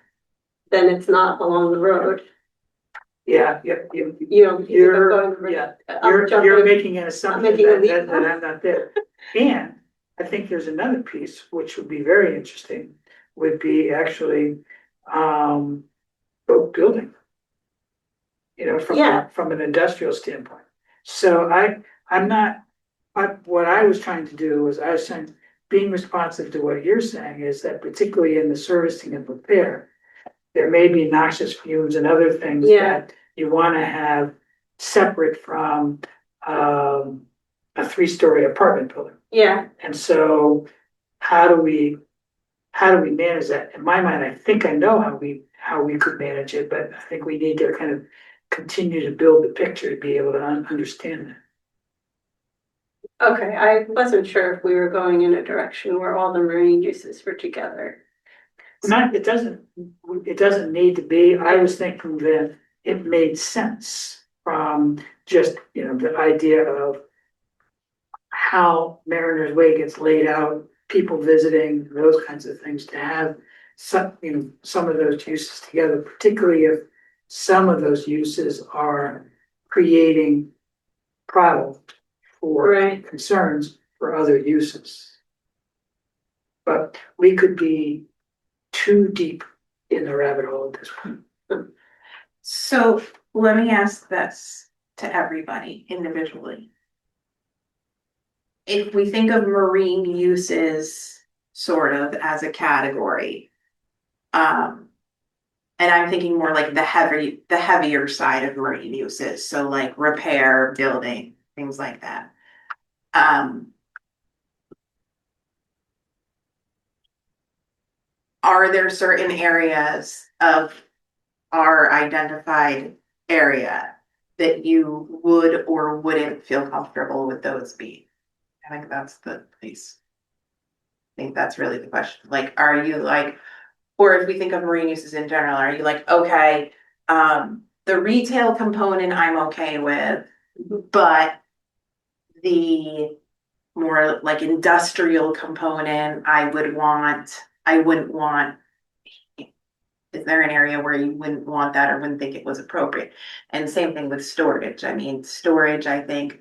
Then it's not along the road. Yeah, You know, you think I'm you're, going, yeah, I'm you're jumping. making an assumption making a leap. that I'm not there. And I think there's another piece which would be very interesting, would be actually, boat building. Yeah. From an industrial standpoint. So I'm not, what I was trying to do was I was saying, being responsive to what you're saying is that particularly in the servicing and repair, there may be noxious fumes and other things Yeah. that you want to have separate from a 3-story apartment building. Yeah, And so how do we manage that? In my mind, I think I know how we could manage it, but I think we need to kind of continue to build the picture to be able to understand that. okay, I wasn't sure if we were going in a direction where all the marine uses were together. It doesn't need to be. I was thinking that it made sense from just, the idea of how Mariners Way gets laid out, people visiting, those kinds of things, to have some of those uses together, particularly if some of those uses are creating product for Right. concerns for other uses. But we could be too deep in the rabbit hole at this point. So let me ask this to everybody individually. If we think of marine uses sort of as a category, and I'm thinking more like the heavier side of marine uses, so like repair, building, things like that. Are there certain areas of our identified area that you would or wouldn't feel comfortable with those being? I think that's the piece. I think that's really the question. Like, are you like, or if we think of marine uses in general, are you like, okay, the retail component I'm okay with, but the more like industrial component, I wouldn't want. Is there an area where you wouldn't want that or wouldn't think it was appropriate? And same thing with storage. I mean, storage, I think,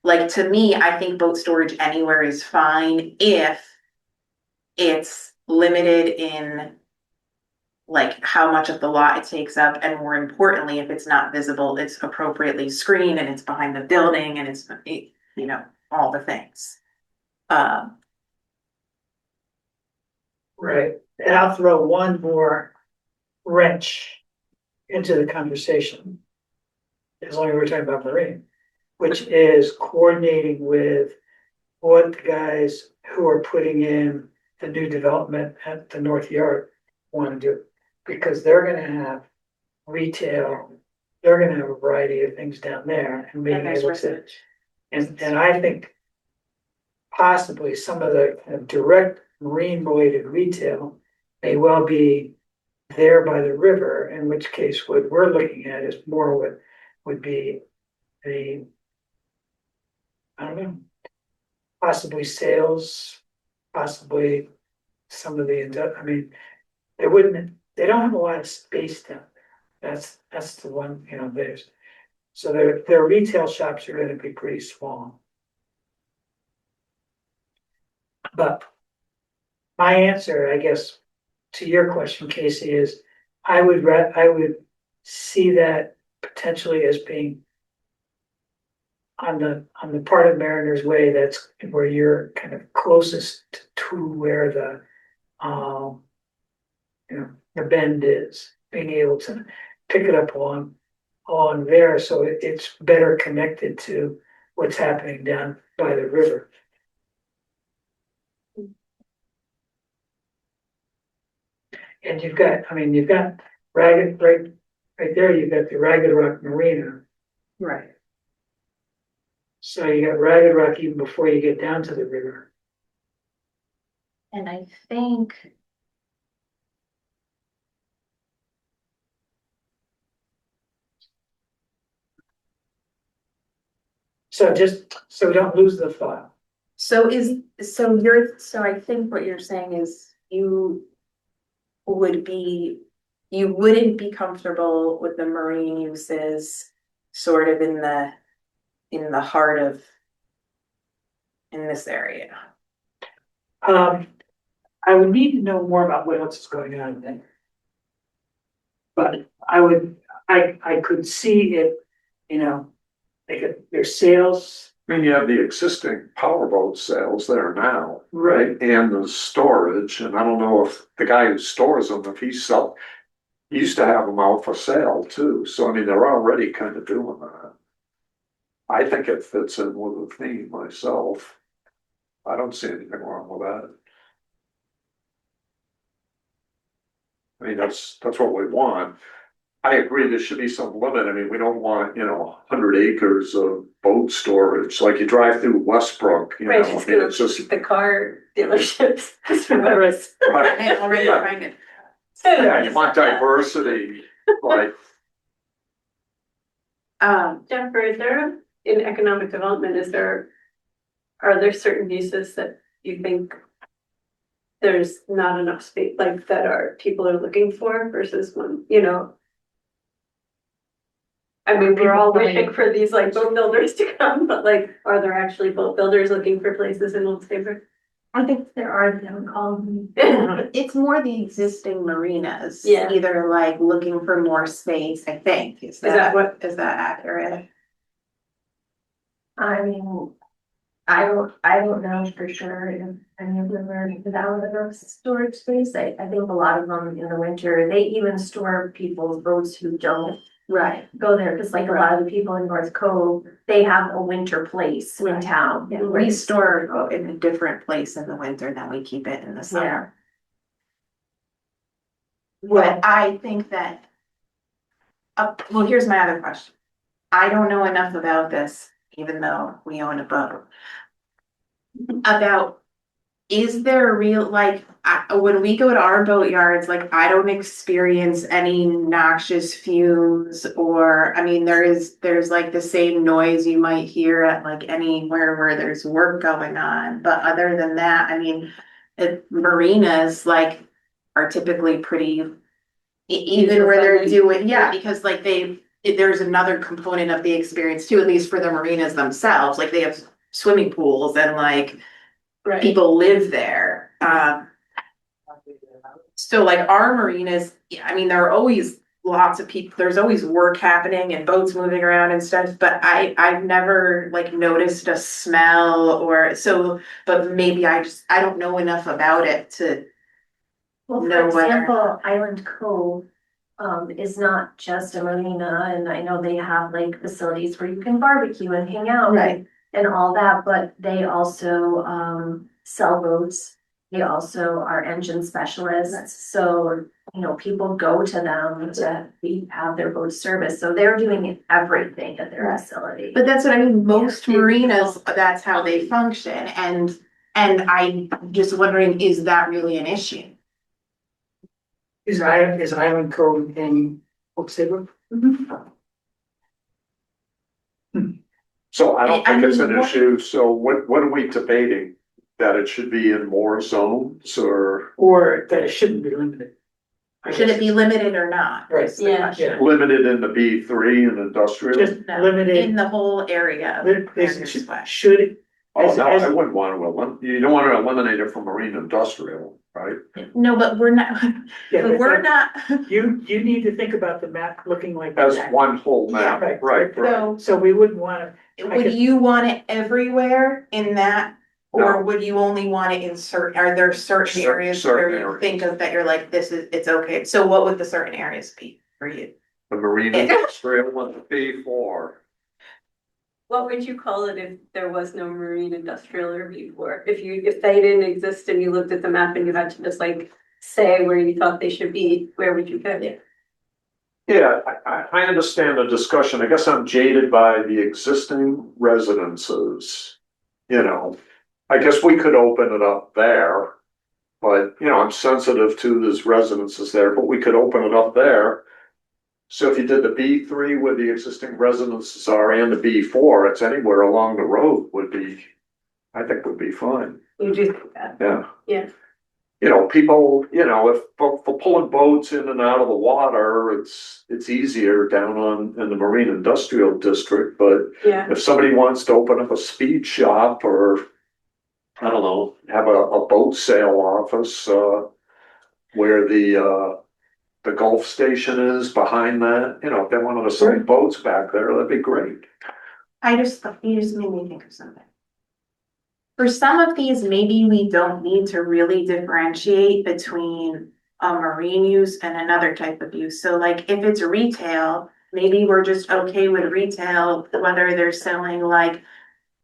like to me, I think boat storage anywhere is fine if it's limited in like how much of the lot it takes up, and more importantly, if it's not visible, it's appropriately screened and it's behind the building and it's, all the things. Right. And I'll throw one more wrench into the conversation. As long as we're talking about marine, which is coordinating with what the guys who are putting in the new development at the North Yard want to do. Because they're gonna have retail, they're gonna have a variety of things down there and being able to. And I think possibly some of the kind of direct marine related retail may well be there by the river, in which case what we're looking at is more what would be the, I don't know, possibly sales, possibly some of the, I mean, they don't have a lot of space down there. That's the one, there's, so their retail shops are gonna be pretty small. But my answer, I guess, to your question, Casey, is I would see that potentially as being on the part of Mariner's Way, that's where you're kind of closest to where the bend is, being able to pick it up along there, so it's better connected to what's happening down by the river. And you've got Ragged, right there, you've got the Ragged Rock Marina. Right. So you got Ragged Rock even before you get down to the river. And I think So just, so we don't lose the thought. So I think what you're saying is you wouldn't be comfortable with the marine uses sort of in the heart of in this area. I would need to know more about what else is going on there. But I could see it, there's sales. I mean, you have the existing powerboat sales there now, Right. and the storage, and I don't know if the guy who stores them, if he used to have them out for sale too, so I mean, they're already kind of doing that. I think it fits in with the theme myself. I don't see anything wrong with that. I mean, that's what we want. I agree, there should be some limit. I mean, we don't want, 100 acres of boat storage, like you drive through Westbrook, I mean, it's just. The car dealerships. Right. I already find it. Yeah, you want diversity, like, Jennifer, is there, in economic development, are there certain uses that you think there's not enough space, like that people are looking for versus one, I mean, we're all wishing for these like boat builders to come, but like, are there actually boat builders looking for places in Old Saybrook? I think there are them called. It's more the existing marinas. Yeah. Either like looking for more space, I think. Is that is that accurate? I mean, I don't know for sure if any of them are without enough storage space. I think a lot of them in the winter, they even store people's boats who don't Right. go there. Cause like a lot of the people in North Cove, they have a winter place in town. Yeah, we store in a different place in the winter than we keep it in the summer. But I think that, well, here's my other question. I don't know enough about this, even though we own a boat. About, is there a real, when we go to our boat yards, I don't experience any noxious fumes or, I mean, there's like the same noise you might hear at like anywhere where there's work going on. But other than that, I mean, marinas are typically pretty, even where they're doing, because there's another component of the experience too, at least for the marinas themselves, they have swimming pools and Right. people live there. So our marinas, I mean, there are always lots of people, there's always work happening and boats moving around and stuff, but I've never noticed a smell or so, but maybe I don't know enough about it to Well, know for whether- example, Island Cove is not just a marina, and I know they have like facilities where you can barbecue and hang out. Right. And all that, but they also sell boats. They also are engine specialists, so you know, people go to them to have their boat service, so they're doing everything at their facility. But that's what I mean, most marinas, that's how they function, and I'm just wondering, is that really an issue? Is Island Cove in Saybrook? So I don't I think it's mean, an what- issue, so what are we debating? That it should be in more zones or Or that it shouldn't be limited? I Should guess it be limited or not? Right. Is the Yeah. question. limited in the B3 and industrial? Just No, limited. in the whole area of Mariners Way. Should it? Oh, as- no, as- I wouldn't want to you don't want to eliminate it from marine industrial, right? No, but we're not, Yeah, but we're not, You need to think about the map looking like As that. one whole map, Yeah, right. so So we wouldn't wanna, would you want it everywhere in that? Or No. would you only want it in certain, are there certain areas where Certain you areas. think of that you're like, it's okay? So what would the certain areas be for you? The marine industrial one, B4. What would you call it if there was no marine industrial or before? If they didn't exist and you looked at the map and you had to just like say where you thought they should be, where would you put it? Yeah, I understand the discussion. I guess I'm jaded by the existing residences. You know, I guess we could open it up there. But, you know, I'm sensitive to these residences there, but we could open it up there. So if you did the B3 where the existing residences are and the B4, it's anywhere along the road I think would be fine. You do think that? Yeah. Yeah. You know, people, you know, if for pulling boats in and out of the water, it's easier down in the marine industrial district, but Yeah. if somebody wants to open up a speed shop or, I don't know, have a boat sale office, where the Gulf station is behind that, you know, if they wanted to sell boats back there, that'd be great. You just made me think of something. For some of these, maybe we don't need to really differentiate between a marine use and another type of use. So like if it's retail, maybe we're just okay with retail, whether they're selling like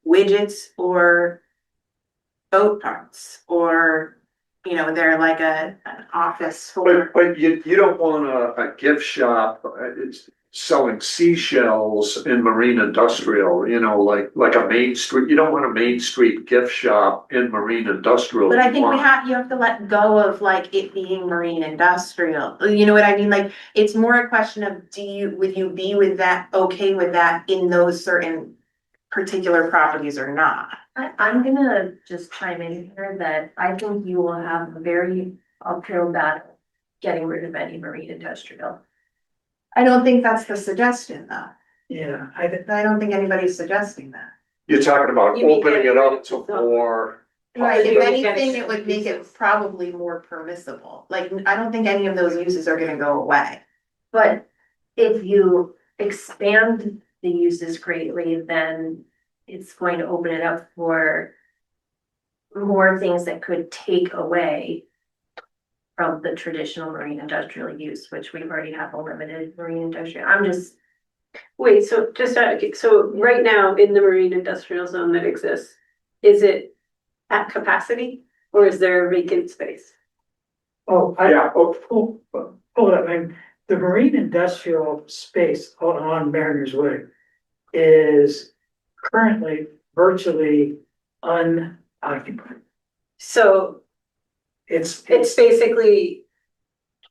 widgets or boat parts, or, you know, they're like an office for. But you don't want a gift shop, it's selling seashells in marine industrial, you know, like a main street, you don't want a main street gift shop in marine industrial. But I think you have to let go of like it being marine industrial, you know what I mean? Like, it's more a question of, would you be with that, okay with that in those certain particular properties or not? I'm gonna just chime in here that I think you will have a very uphill battle getting rid of any marine industrial. I don't think that's the suggestion though. yeah, I don't think anybody's suggesting that. You're talking about You mean opening getting it rid up of to the- more. Right, if You're anything, getting it would make it uses. probably more permissible. Like, I don't think any of those uses are gonna go away. But if you expand the uses greatly, then it's going to open it up for more things that could take away from the traditional marine industrial use, which we already have a limited marine industrial. I'm just, Wait, so so right now in the marine industrial zone that exists, is it at capacity or is there a vacant space? oh, Yeah, hold up, the marine industrial space on Mariners Way is currently virtually unoccupied. So It's basically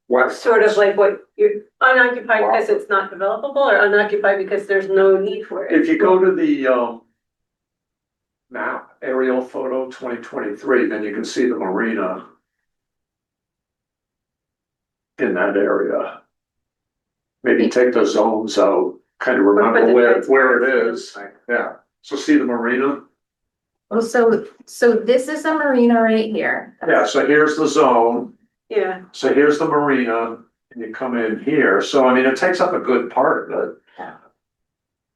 what, sort of like what you're unoccupied because it's not developable or unoccupied because there's no need for it? if you go to the map, aerial photo 2023, then you can see the marina in that area. Maybe take the zones out, kind of remember where it is. Yeah, so see the marina? Well, so this is a marina right here. Yeah, so here's the zone, Yeah, so here's the marina, and you come in here, so I mean, it takes up a good part of it.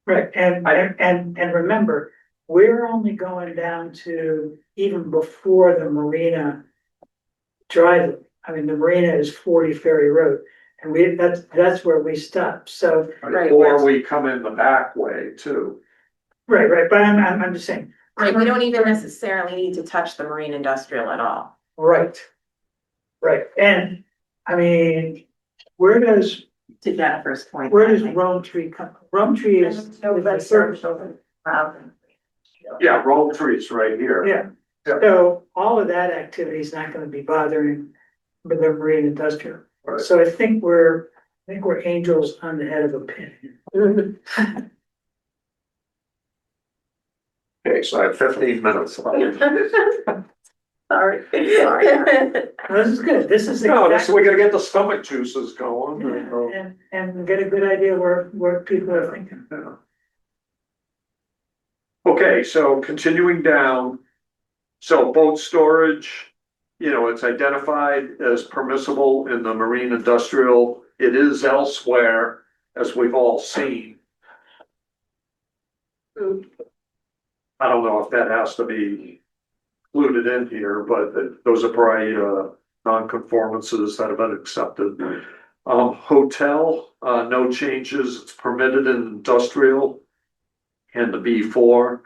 right, and remember, we're only going down to even before the marina driveway. I mean, the marina is 40 Ferry Road, and that's where we stop, so. Right. Or we come in the back way too. Right, but I'm just saying. Right, we don't even necessarily need to touch the marine industrial at all. Right. Right, and, I mean, where does To Jennifer's point. Where does Rome Tree come? Rome Tree is the service. Yeah, roll trees right here. Yeah, Yeah. so all of that activity is not gonna be bothering with the marine industrial. Right. So I think we're angels on the head of a pin. Okay, so I have 15 minutes. Sorry. No, this is good, this is No, exactly, we gotta get the stomach juices going. and get a good idea where people are thinking. Yeah. Okay, so continuing down. So boat storage, it's identified as permissible in the marine industrial. It is elsewhere, as we've all seen. I don't know if that has to be included in here, but those are probably non-conformances that have been accepted. Hotel, no changes. It's permitted in industrial and the B4.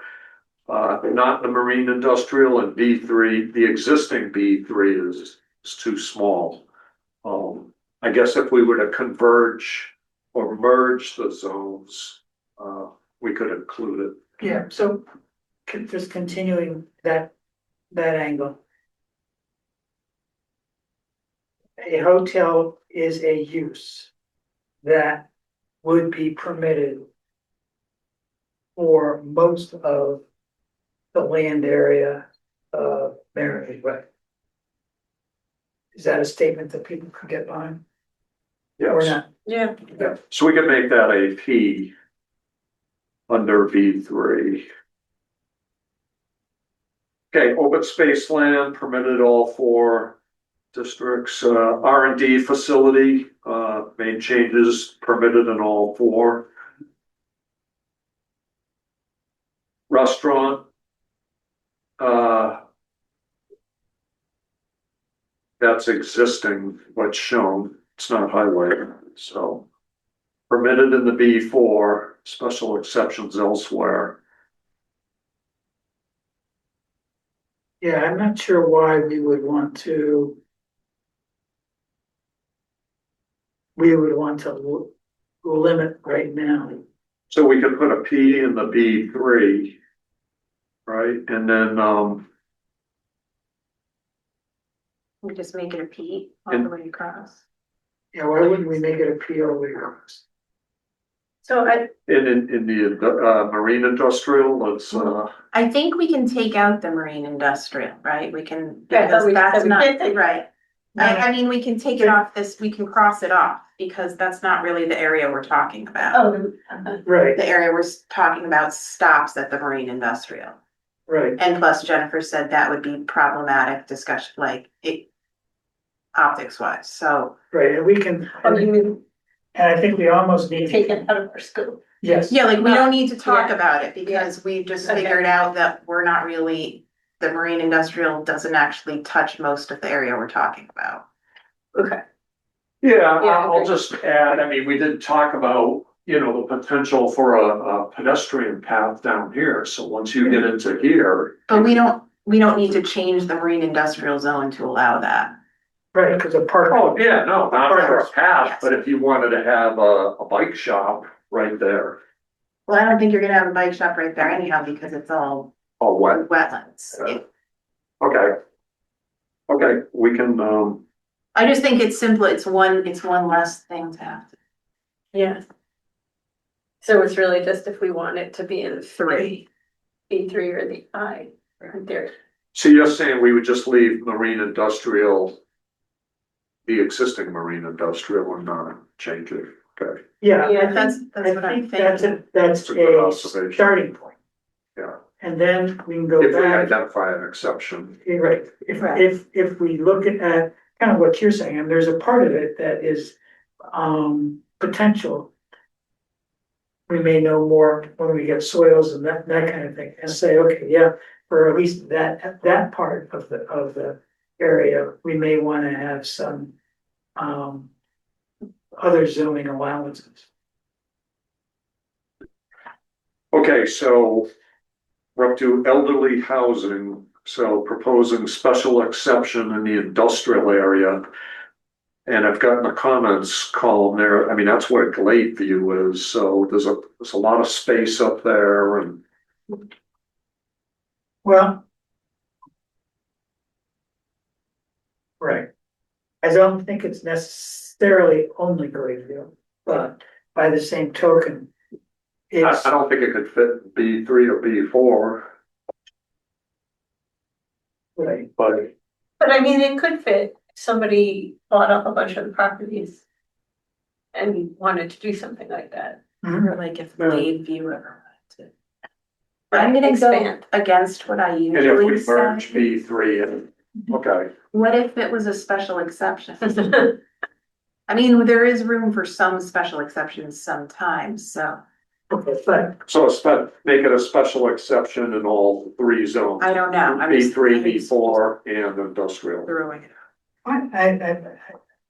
Not the marine industrial, and B3, the existing B3 is too small. I guess if we were to converge or merge the zones, we could include it. Yeah, so just continuing that angle. A hotel is a use that would be permitted for most of the land area of Maryland Way. Is that a statement that people could get behind or Yes. not? Yeah. Yeah. So we could make that a P under B3. Okay, open space land permitted all four districts. R&D facility, made changes permitted in all four. Restaurant, that's existing, what's shown, it's not highlighted, so. Permitted in the B4, special exceptions elsewhere. Yeah, I'm not sure why we would want to. We would want to limit right now. So we could put a P in the B3. Right, and then, We just make it a P all the way across. Yeah, why wouldn't we make it a PO across? So in the marine industrial, let's, I think we can take out the marine industrial, right? We can, Yeah, I thought because we that's said we not, can't take it. right. I mean, we can take it off this, we can cross it off, because that's not really the area we're talking about. Right, The area we're talking about stops at the marine industrial. right. And plus Jennifer said that would be problematic discussion, like it optics wise, so. Right, and we can, Oh, you mean and I think we almost need. take it out of our scope? Yes. Yeah, like we don't need to talk Yeah. about it because we just Okay. figured out that we're not really, the marine industrial doesn't actually touch most of the area we're talking about. Okay. yeah, Yeah, I'll agree. just add, I mean, we did talk about, the potential for a pedestrian path down here, so once you get into here. But we don't need to change the marine industrial zone to allow that. Right, because a park. Oh, yeah, no, not for a path, Yes. but if you wanted to have a bike shop right there, Well, I don't think you're gonna have a bike shop right there anyhow, because it's all oh, what, wetlands. Yeah. okay. Okay, we can, I just think it's simple, it's one less thing to have. Yeah. So it's really just if we want it to be in Three. B3 or the I, right there. so you're saying we would just leave marine industrial, the existing marine industrial and not change it, okay? Yeah, Yeah, That's what I I'm think that's thinking. that's a good a observation. starting point. Yeah. And then we can go If we back, identify an exception, you're right, Right. if we look at kind of what you're saying, and there's a part of it that is potential. We may know more when we get soils and that kind of thing, and say, okay, yeah, for at least that part of the area, we may wanna have some, other zoning allowances. Okay, so we're up to elderly housing, so proposing special exception in the industrial area. And I've got in the comments column there, I mean, that's what Glade View is, so there's a lot of space up there and. Well. Right. I don't think it's necessarily only Grayfield, but by the same token. I It's, don't think it could fit B3 or B4, right, but But I mean, it could fit, somebody bought up a bunch of properties. And wanted to do something like that. Mhm. Or like if Glade View ever wanted to. Right, I'm gonna go expand. against what I and if usually we merge say. B3 and, okay, What if it was a special exception? I mean, there is room for some special exceptions sometimes, so okay, but so make it a special exception in all three zones. I don't know. I'm just- B3, B4 and industrial. throwing it.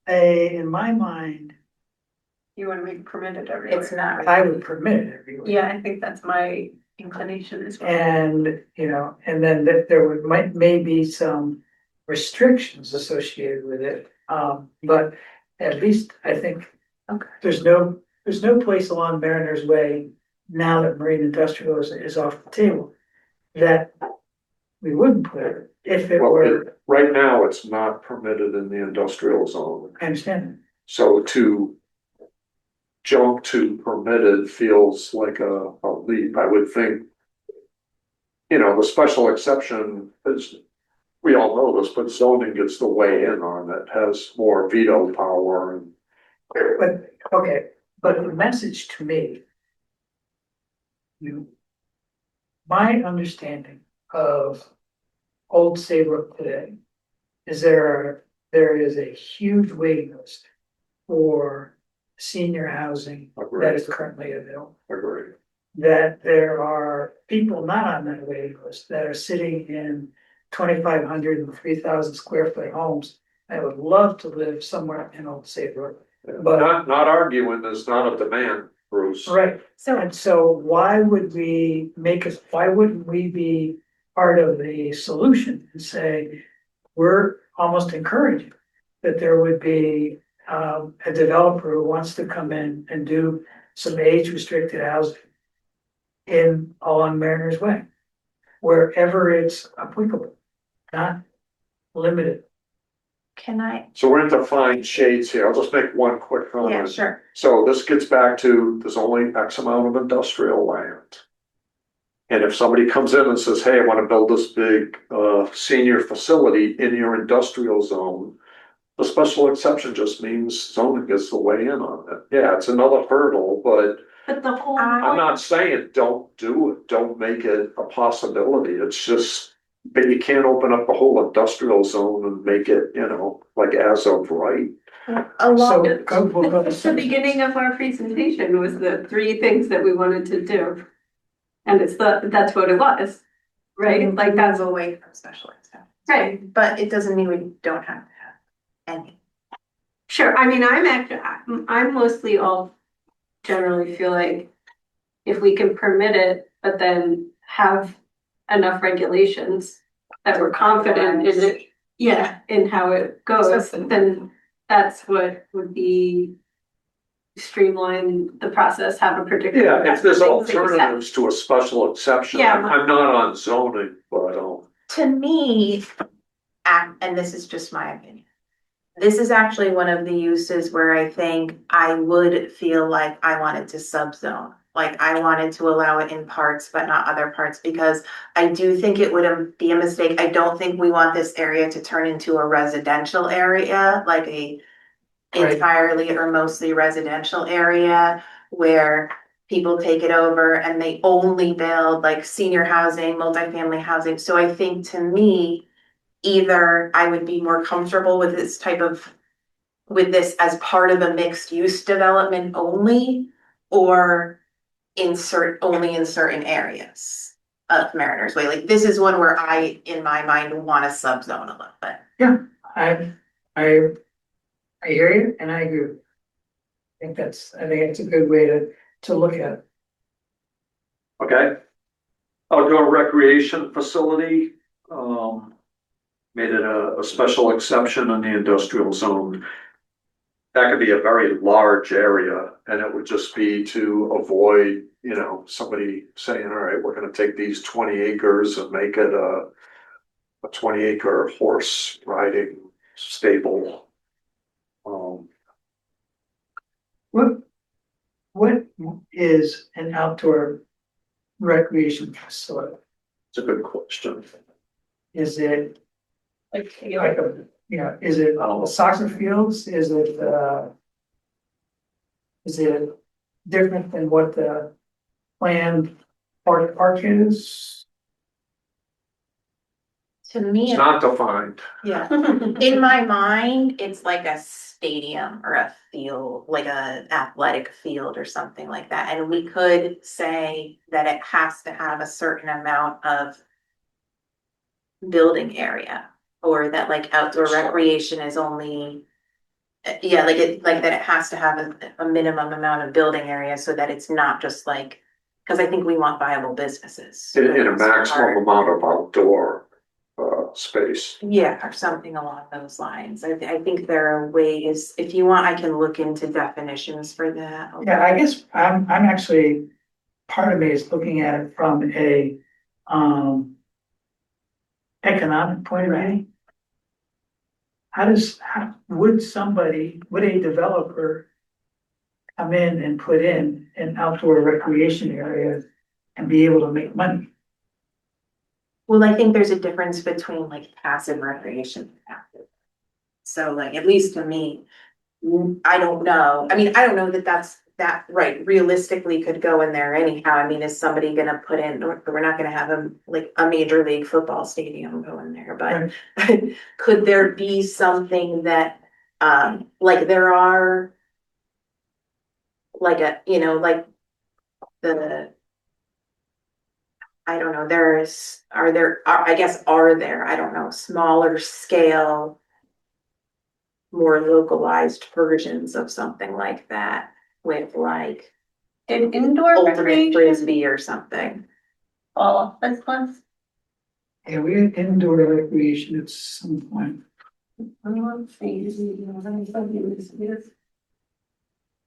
in my mind, You wanna make it permitted everywhere. It's not. I would permit it everywhere. Yeah, I think that's my inclination as well. And, and then there may be some restrictions associated with it. But at least I think Okay. there's no place along Mariner's Way now that marine industrial is off the table that we wouldn't put it if it Well, were, right now, it's not permitted in the industrial zone, I understand. so to jump to permitted feels like a leap, I would think. The special exception is, we all know this, but zoning gets the weigh in on it, has more veto power and. But, okay, but the message to me. My understanding of Old Saybrook today is there is a huge waiting list for senior housing that is currently available. Agree. That there are people not on that waiting list that are sitting in 2,500 and 3,000 square foot homes that would love to live somewhere in Old Saybrook. But- Not arguing, there's not a demand, Bruce. Right, So and so why wouldn't we be part of the solution and say, we're almost encouraging that there would be a developer who wants to come in and do some age restricted housing along Mariners Way, wherever it's applicable, not limited. can I? So we're into fine shades here, I'll just make one quick comment. Yeah, sure. So this gets back to, there's only X amount of industrial land. And if somebody comes in and says, hey, I wanna build this big, senior facility in your industrial zone. The special exception just means zoning gets the weigh in on it. Yeah, it's another hurdle, but But the whole I'm point, not saying don't do it, don't make it a possibility, it's just. But you can't open up the whole industrial zone and make it, like as of right. So the we'll go to beginning of our presentation was the 3 things that we wanted to do. And that's what it was, right? Like that's, away from special exceptions. right, But it doesn't mean we don't have to have any. sure, I mean, I'm mostly all generally feel like if we can permit it, but then have enough regulations that we're confident in it, yeah, in how it goes, then that's what would be streamline the process, have a predictable. Yeah, if there's things that you said. alternatives to a special exception, Yeah. I'm not on zoning, but, To me, and this is just my opinion. This is actually one of the uses where I think I would feel like I wanted to subzone. Like I wanted to allow it in parts, but not other parts, because I do think it would be a mistake. I don't think we want this area to turn into a residential area, like a Right. entirely or mostly residential area where people take it over and they only build like senior housing, multifamily housing. So I think to me, either I would be more comfortable with this as part of a mixed use development only, or only in certain areas of Mariners Way. Like this is one where I, in my mind, want to subzone a little bit. I, I, I hear you and I agree. I think it's a good way to look at it. Okay. Outdoor recreation facility, made it a special exception in the industrial zone. That could be a very large area and it would just be to avoid, somebody saying, all right, we're gonna take these 20 acres and make it a 20-acre horse riding stable. What is an outdoor recreation facility? It's a good question. Is it Like, like is it soccer fields? Is it different than what the planned park is? To me, It's not defined. yeah, in my mind, it's like a stadium or a field, like a athletic field or something like that. And we could say that it has to have a certain amount of building area, or that like outdoor recreation is only, yeah, like that it has to have a minimum amount of building area so that it's not just like, because I think we want viable businesses. In a maximum amount of outdoor space. Yeah, or something along those lines. I think there are ways, if you want, I can look into definitions for that. Yeah, I guess I'm actually, part of me is looking at it from a economic point of view. Would a developer come in and put in an outdoor recreation area and be able to make money? Well, I think there's a difference between like passive recreation and active. So like, at least to me, I don't know. I mean, I don't know that right, realistically could go in there anyhow. I mean, is somebody gonna put in, we're not gonna have a major league football stadium go in there, but could there be something that, like there are like like the, I don't know, I don't know, smaller scale, more localized versions of something like that with like Did indoor ultimate recreation frisbee or something. fall off this list? Yeah, we had indoor recreation at some point. Let's see.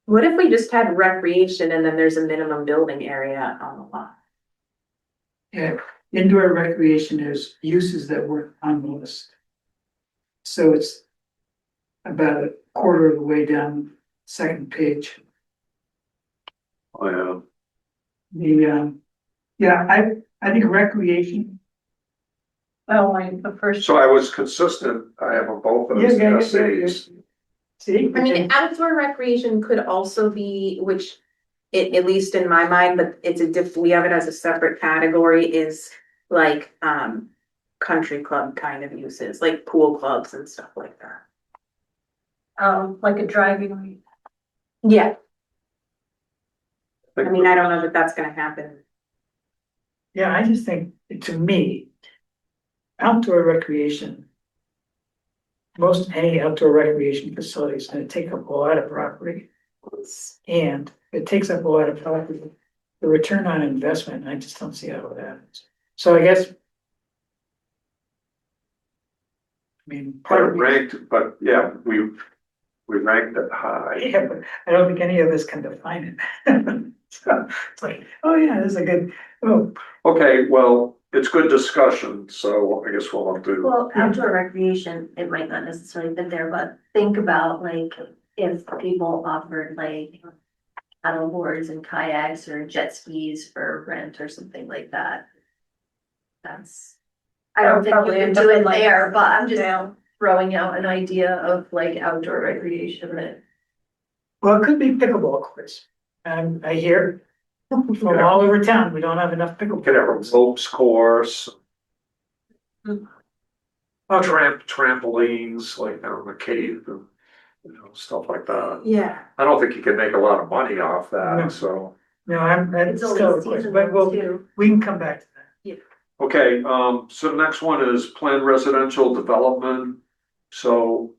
What if we just had recreation and then there's a minimum building area on the lot? Yeah, indoor recreation is uses that weren't on the list. So it's about a quarter of the way down, second page. Oh, yeah. I think recreation. Oh, like the first. So I was consistent. I have them both as essays. See? I mean, outdoor recreation could also be, which at least in my mind, but we have it as a separate category, is like, country club kind of uses, like pool clubs and stuff like that. Like a driving range. Yeah, I mean, I don't know that that's gonna happen. Yeah, I just think, to me, outdoor recreation, most any outdoor recreation facility is gonna take up a lot of property. And it takes up a lot of property. The return on investment, I just don't see how it happens. So I guess. I mean, But part it of me, ranked, but yeah, we ranked it high. yeah, but I don't think any of us can define it. So it's like, oh yeah, this is a good, oh, Okay, well, it's good discussion, so I guess we'll have to. Well, outdoor recreation, it might not necessarily fit there, but think about like if people offered like paddle boards and kayaks or jet skis for rent or something like that. I don't think you would do it there, but I'm just throwing out an idea of like outdoor recreation that. well, it could be pickleball courts. And I hear from all over town, we don't have enough We could have a pickleball. ropes course. Trampolines, like down the cave and, stuff like that. Yeah. I don't think you can make a lot of money off No. that, so. No, that's It's still only a question, seasonal but too. we can come back to that. Okay, so the next one is planned residential development. So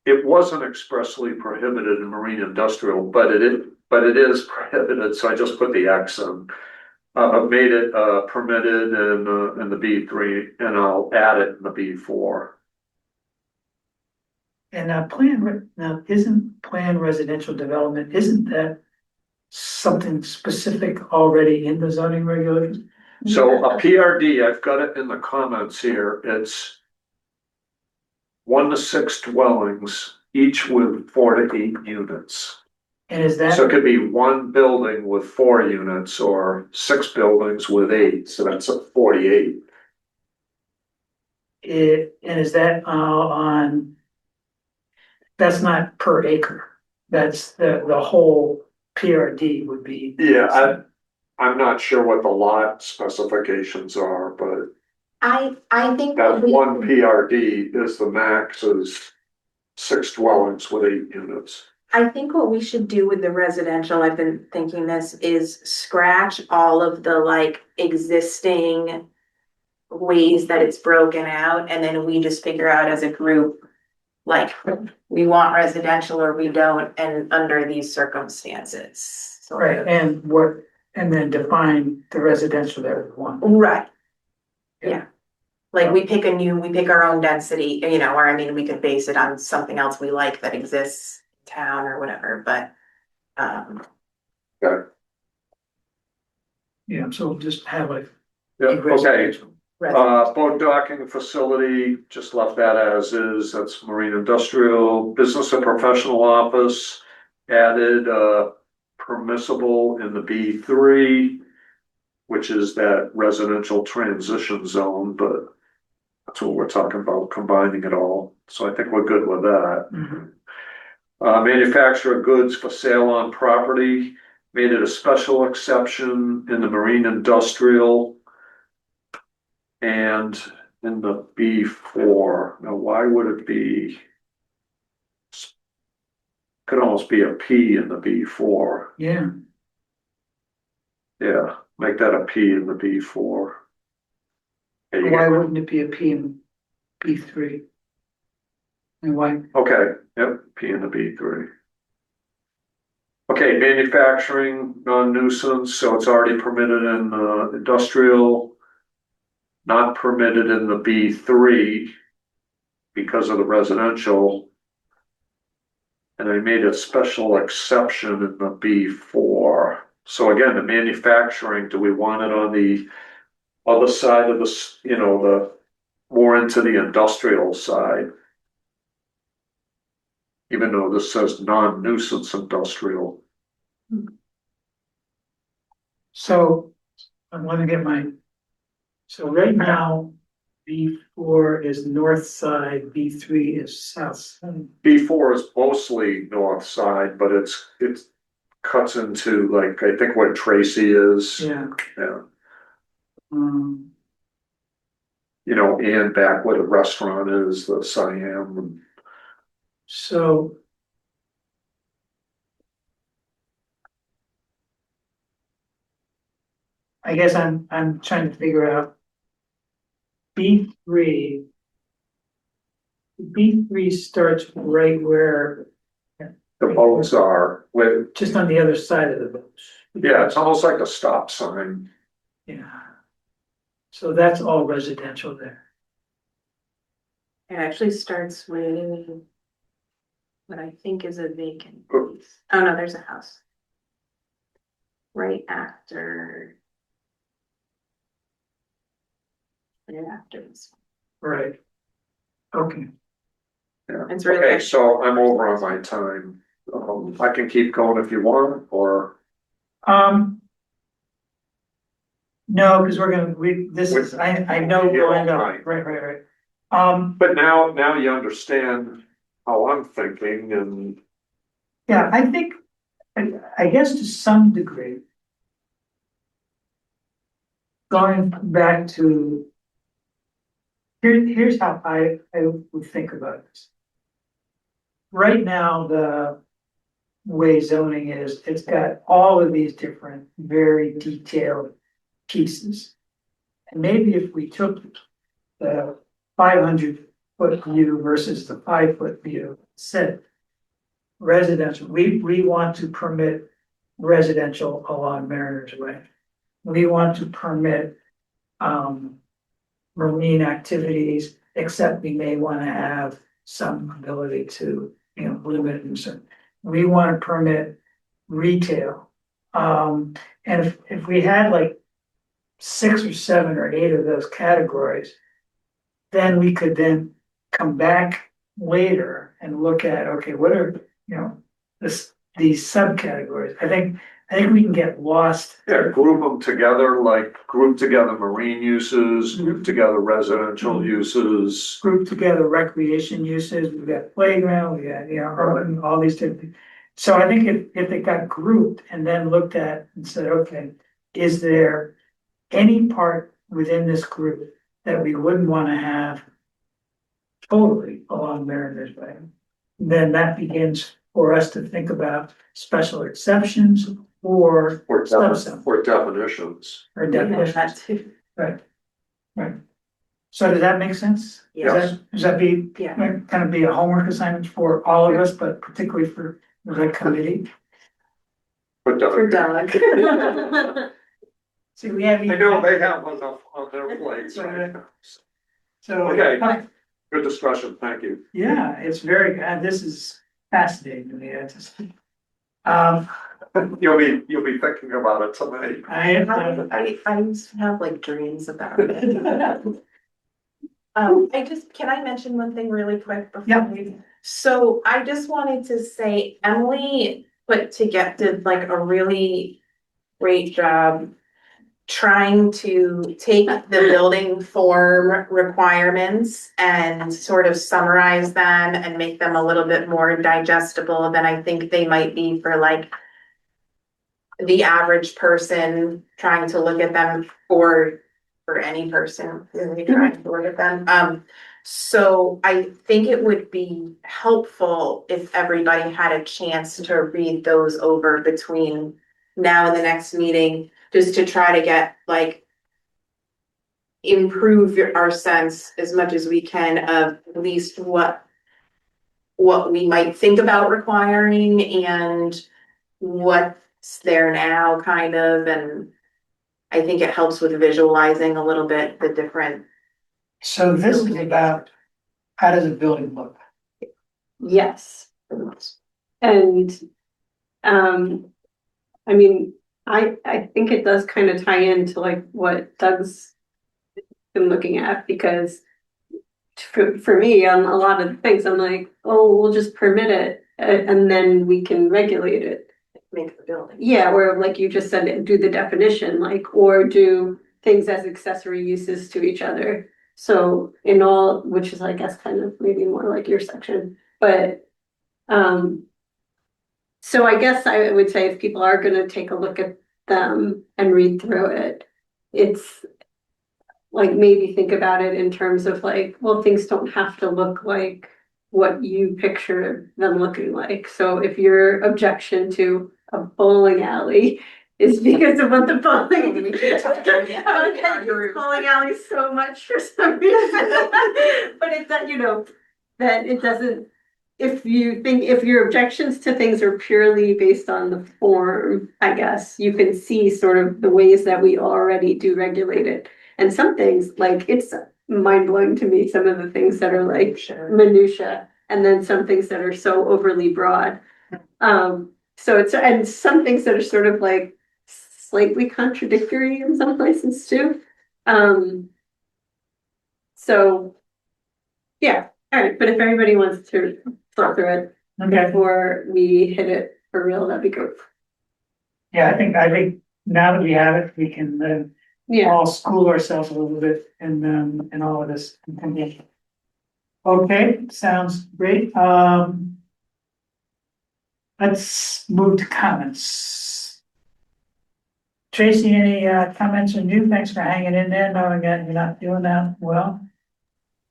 it wasn't expressly prohibited in marine industrial, but it is prohibited, so I just put the X in. Made it permitted in the B3, and I'll add it in the B4. And now isn't planned residential development, isn't that something specific already in the zoning regulations? So a PRD, I've got it in the comments here, it's 1 to 6 dwellings, each with 4 to 8 units. And is So it that, could be one building with 4 units or 6 buildings with 8, so that's a 48. and is that on, that's not per acre, that's the whole PRD would be. Yeah, I'm not sure what the lot specifications are, but I think that one PRD is the max is 6 dwellings with 8 units. I think what we should do with the residential, I've been thinking this, is scratch all of the like existing ways that it's broken out, and then we just figure out as a group, like, we want residential or we don't, and under these circumstances. sort Right, of. and then define the residential that we want. Right. Yeah. Yeah. Like we pick our own density, you know, or I mean, we could base it on something else we like that exists in town or whatever, but. Okay. Yeah, so just have a. Yeah, okay. residential. Boat docking facility, just left that as is, that's marine industrial, business and professional office. Added, permissible in the B3, which is that residential transition zone, but that's what we're talking about, combining it all, so I think we're good with that. Mhm. Manufacture of goods for sale on property, made it a special exception in the marine industrial. And in the B4, now why would it be? Could almost be a P in the B4. Yeah, Yeah, make that a P in the B4. There you why go. wouldn't it be a P in B3? And why, Okay, yep, P in the B3. Okay, manufacturing, non-nuisance, so it's already permitted in industrial. Not permitted in the B3 because of the residential. And I made a special exception in the B4. So again, the manufacturing, do we want it on the other side of this, you know, the more into the industrial side? Even though this says non-nuisance industrial. so I want to get so right now, B4 is north side, B3 is south side. B4 is mostly north side, but it cuts into like, I think where Tracy is. Yeah. Yeah. Um, You know, and back where the restaurant is, the Siam. And so. I guess I'm trying to figure out. B3. B3 starts right where, the boats are, with, just on the other side of the boat. yeah, it's almost like a stop sign. Yeah. So that's all residential there. It actually starts with what I think is a vacant Oh. piece. Oh, no, there's a house. Right after. Right after this. Right. Okay. Yeah. It's really. Okay, so I'm over on my time. I can keep going if you want, or No, because this is, I know Yeah, going up, right. right. but now you understand how I'm thinking, and Yeah, I think, I guess to some degree. Going back to. Here's how I would think about this. Right now, the way zoning is, it's got all of these different, very detailed pieces. And maybe if we took the 500 foot view versus the 5 foot view, said residential, we want to permit residential along Mariners Way. We want to permit, marine activities, except we may want to have some ability to, limit and certain. We want to permit retail. And if we had like 6 or 7 or 8 of those categories, then we could then come back later and look at, okay, what are, these subcategories? I think we can get lost. Yeah, group them together, like group together marine uses, group together residential uses. Group together recreation uses, we've got playground, we got, urban, all these different things. So I think if they got grouped and then looked at and said, okay, is there any part within this group that we wouldn't want to have totally along Mariners Way? Then that begins for us to think about special exceptions or subsets Or definitions. or definitions. Right. So does that make sense? Yes. Does that be, Yeah. kind of be a homework assignment for all of us, but particularly for the committee? But For definitely. Doug. See, we have. I know they have enough on their plates right now. So. Okay. Good discussion, thank you. Yeah, it's very, this is fascinating to me. I just. You'll be thinking about it tonight. I used to have like dreams about it. Can I mention one thing really quick before Yeah. we? So I just wanted to say Emily did like a really great job trying to take the building form requirements and sort of summarize them and make them a little bit more digestible than I think they might be for like the average person trying to look at them, or for any person really trying to look at them. So I think it would be helpful if everybody had a chance to read those over between now and the next meeting, just to try to get like improve our sense as much as we can of at least what we might think about requiring and what's there now kind of, and I think it helps with visualizing a little bit the different. So this is about, how does a building look? Yes. And, I mean, I think it does kind of tie into like what Doug's been looking at, because for me, on a lot of things, I'm like, oh, we'll just permit it and then we can regulate it. Make the building. Yeah, or like you just said, do the definition, like, or do things as accessory uses to each other. So in all, which is, I guess, kind of maybe more like your section, but, so I guess I would say if people are gonna take a look at them and read through it, it's like, maybe think about it in terms of like, well, things don't have to look like what you picture them looking like. So if your objection to a bowling alley is because of what the bowling alley so much for some reason, but it's that, that it doesn't, if your objections to things are purely based on the form, I guess you can see sort of the ways that we already do regulate it. And some things, like, it's mind blowing to me, some of the things that are like minutia, and then some things that are so overly broad. So and some things that are sort of like slightly contradictory in some places too. So yeah, all right, but if everybody wants to thought through it Okay, before we hit it for real, that'd be great. yeah, I think now that we have it, we can Yeah, all school ourselves a little bit in all of this. Okay, sounds great. Let's move to comments. Tracy, any comments from you? Thanks for hanging in there, knowing that you're not doing that well.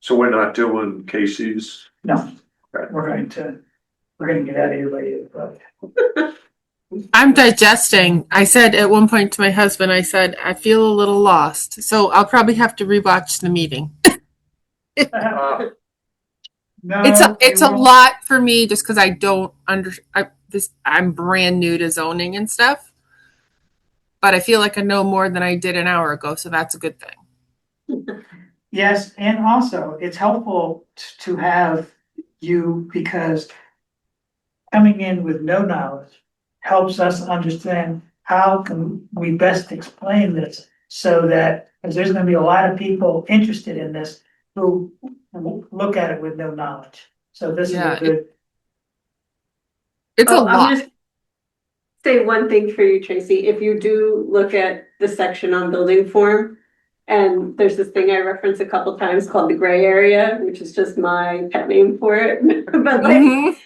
So we're not doing Casey's? No, Okay. we're going to get out of here by 8 o'clock. I'm digesting. I said at one point to my husband, I said, I feel a little lost. So I'll probably have to rewatch the meeting. It's a lot for me just because I don't I'm brand new to zoning and stuff. But I feel like I know more than I did an hour ago, so that's a good thing. Yes, and also it's helpful to have you because coming in with no knowledge helps us understand how can we best explain this so that, because there's gonna be a lot of people interested in this who look at it with no knowledge. So this is Yeah, a good, It's a Oh, I'm lot. just say one thing for you, Tracy. If you do look at the section on building form, and there's this thing I reference a couple times called the gray area, which is just my pet name for it. But like, Mhm.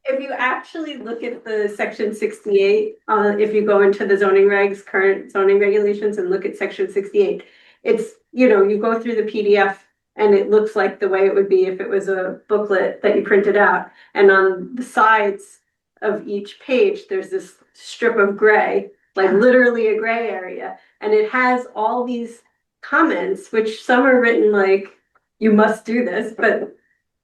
if you actually look at the section 68, if you go into the zoning regs, current zoning regulations, and look at section 68, it's, you know, you go through the PDF and it looks like the way it would be if it was a booklet that you printed out. And on the sides of each page, there's this strip of gray, like literally a gray area. And it has all these comments, which some are written like, you must do this, but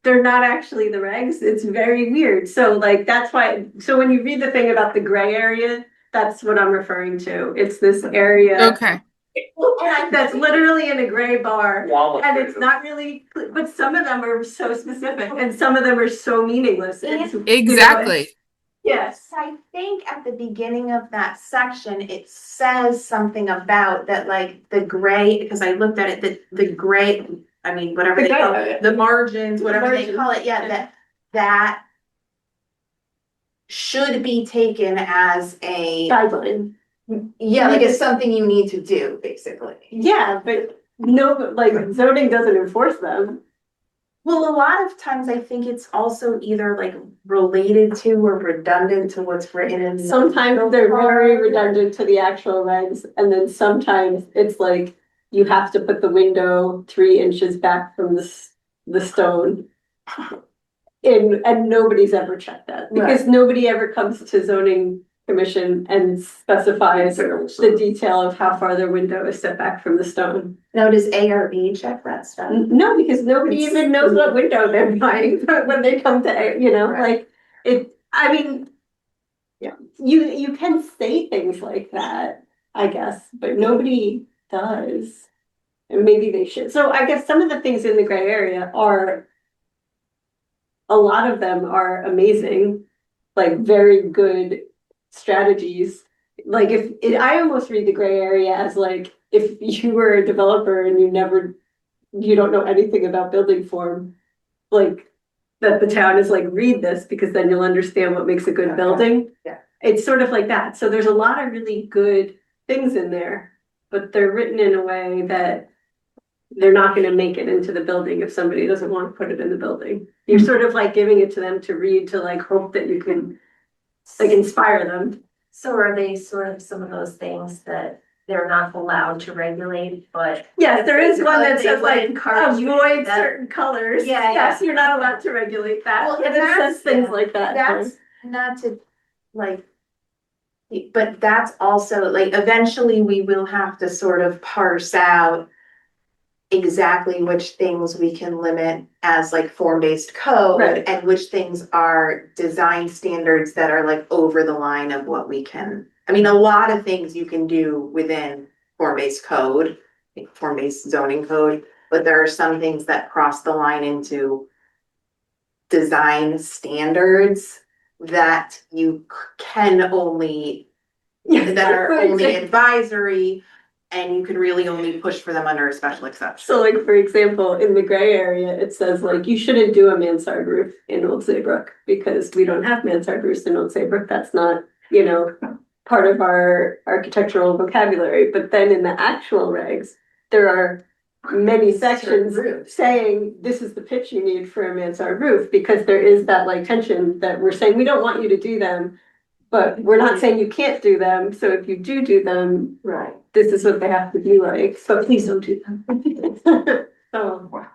they're not actually the regs. It's very weird. So like that's why, so when you read the thing about the gray area, that's what I'm referring to. It's this area Okay. that's literally in a gray bar. And it's not really, but some of them are so specific and some of them are so meaningless. It's, Exactly. yes. I think at the beginning of that section, it says something about that, like the gray, because I looked at it, the gray, I mean, whatever they call it, the margins, whatever they call it, yeah, that should be taken as a, Guideline. yeah, like it's something you need to do, basically. Yeah, but no, like zoning doesn't enforce them. Well, a lot of times I think it's also either like related to or redundant to what's written in. Sometimes they're very redundant to the actual regs, and then sometimes it's like you have to put the window 3 inches back from the stone. And nobody's ever checked that because nobody ever comes to zoning commission and specifies the detail of how far their window is set back from the stone. Now, does ARB check that stuff? No, because nobody even knows what window they're buying when they come to, you know, like it, I mean, yeah, you can say things like that, I guess, but nobody does. And maybe they should. So I guess some of the things in the gray area are, a lot of them are amazing, like very good strategies. Like if I almost read the gray area as like, if you were a developer and you don't know anything about building form, like that the town is like, read this because then you'll understand what makes a good building. Yeah. It's sort of like that. So there's a lot of really good things in there, but they're written in a way that they're not going to make it into the building if somebody doesn't want to put it in the building. You're sort of like giving it to them to read, to like hope that you can like inspire them. So are they sort of some of those things that they're not allowed to regulate, but? Yes, there is one that says like encourage avoid certain colors. Yeah, Yes, you're not allowed to regulate that. Well, And it says things like that. That's not to, like, but that's also, like, eventually we will have to sort of parse out exactly which things we can limit as like form-based code, Right. and which things are design standards that are like over the line of what we can. I mean, a lot of things you can do within form-based code, like form-based zoning code, but there are some things that cross the line into design standards that you can only, that are only advisory, and you can really only push for them under a special exception. So like, for example, in the gray area, it says like, you shouldn't do a mansard roof in Old Saybrook because we don't have mansard roofs in Old Saybrook. That's not, you know, part of our architectural vocabulary. But then in the actual regs, there are many sections saying this is the pitch you need for a mansard roof, because there is that like tension that we're saying, we don't want you to do them, but we're not saying you can't do them. So if you do them, Right. this is what they have to be like, so please don't do them. So,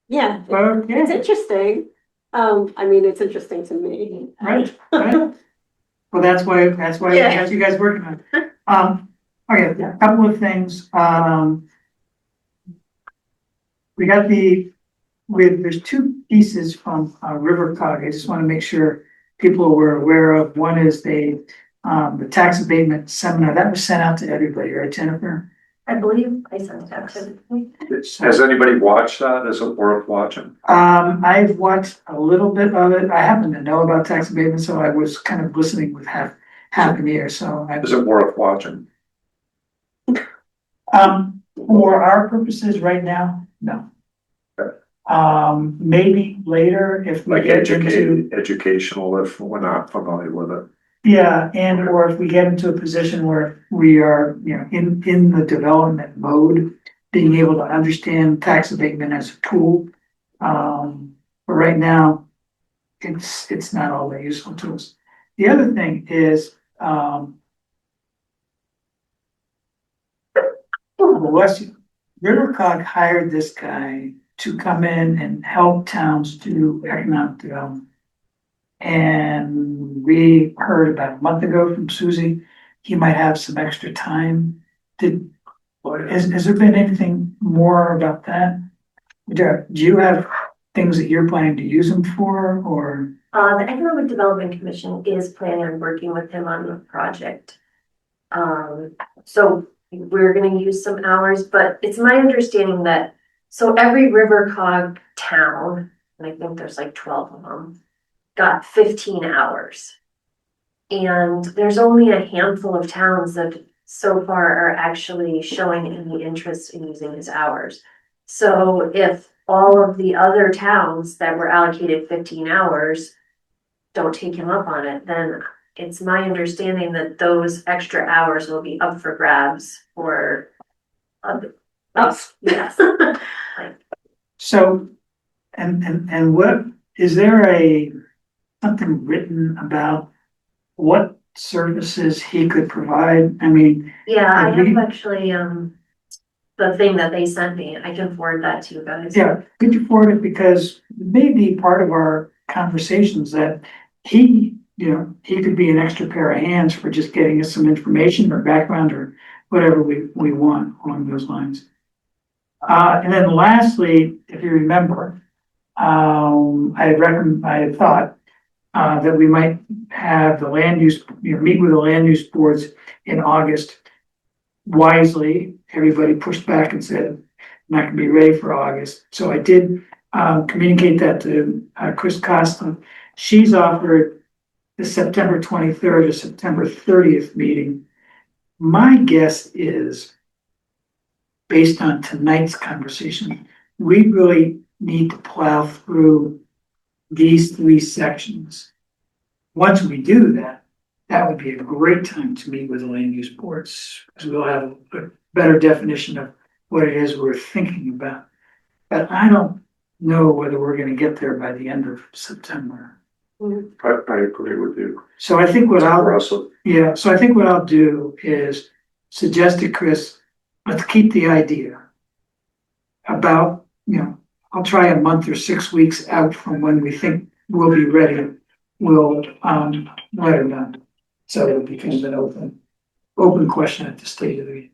yeah, it's okay, interesting. I mean, it's interesting to me. right. Well, that's why we Yeah. got you guys working on it. Okay, a couple of things, we got there's two pieces from River Cog. I just want to make sure people were aware of. One is the tax abatement seminar that was sent out to everybody, right, Jennifer? I believe I sent it out to. Has anybody watched that? Is it worth watching? I've watched a little bit of it. I happen to know about tax abatement, so I was kind of listening with half an ear, so I. Is it worth watching? For our purposes right now, no. Okay. Maybe later if we Like get into, educational if we're not familiar with it. yeah, and or if we get into a position where we are, you know, in the development mode, being able to understand tax abatement as a tool. But right now, it's not all that useful to us. The other thing is, bless you, Rivercog hired this guy to come in and help towns do economic development. And we heard about a month ago from Susie, he might have some extra time. Has there been anything more about that? Do you have things that you're planning to use him for, or? The Economic Development Commission is planning on working with him on the project. So we're gonna use some hours, but it's my understanding that, so every River Cog town, and I think there's like 12 of them, got 15 hours. And there's only a handful of towns that so far are actually showing any interest in using his hours. So if all of the other towns that were allocated 15 hours don't take him up on it, then it's my understanding that those extra hours will be up for grabs for us. Yes. So, and what, is there something written about what services he could provide? I mean. Yeah, I we- have actually, the thing that they sent me, I can forward that to you guys. Yeah, could you forward it, because it may be part of our conversations that he, you know, he could be an extra pair of hands for just getting us some information or background or whatever we want along those lines. And then lastly, if you remember, I had thought that we might have the land use, you know, meet with the land use boards in August. Wisely, everybody pushed back and said, not gonna be ready for August. So I did communicate that to Chris Costa. She's offered the September 23rd or September 30th meeting. My guess is, based on tonight's conversation, we really need to plow through these 3 sections. Once we do that, that would be a great time to meet with the land use boards, because we'll have a better definition of what it is we're thinking about. But I don't know whether we're gonna get there by the end of September. I agree with you. So I think It's impressive. yeah, so I think what I'll do is suggest to Chris, let's keep the idea about, you know, I'll try a month or 6 weeks out from when we think we'll be ready. We'll let her know. So it becomes an open question at the state of the meeting.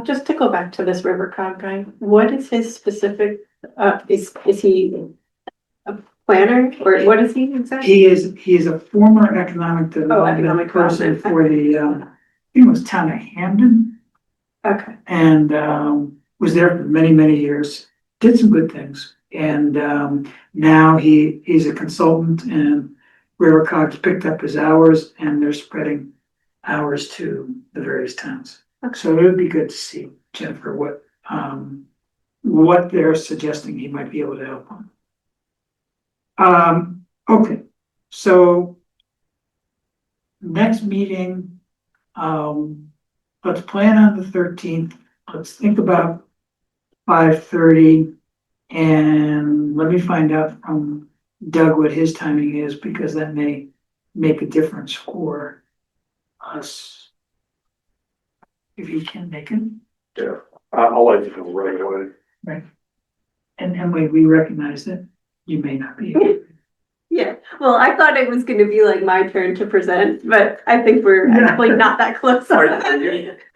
Just to go back to this River Cog guy, what is his specific, is he a planner or what is he exactly? He is a former economic development economic person development. for the, I think it was town of Hamden. Okay, And was there for many, many years, did some good things. And now he's a consultant, and River Cog's picked up his hours and they're spreading hours to the various towns. So it would be good to see, Jennifer, what they're suggesting he might be able to help on. Okay, so next meeting, let's plan on the 13th. Let's think about 5:30, and let me find out from Doug what his timing is, because that may make a difference for us. If you can make it. Yeah, I'll let you know right away. Right. And Emily, we recognize that you may not be. Yeah, well, I thought it was gonna be like my turn to present, but I think we're Yeah. actually not that close. Are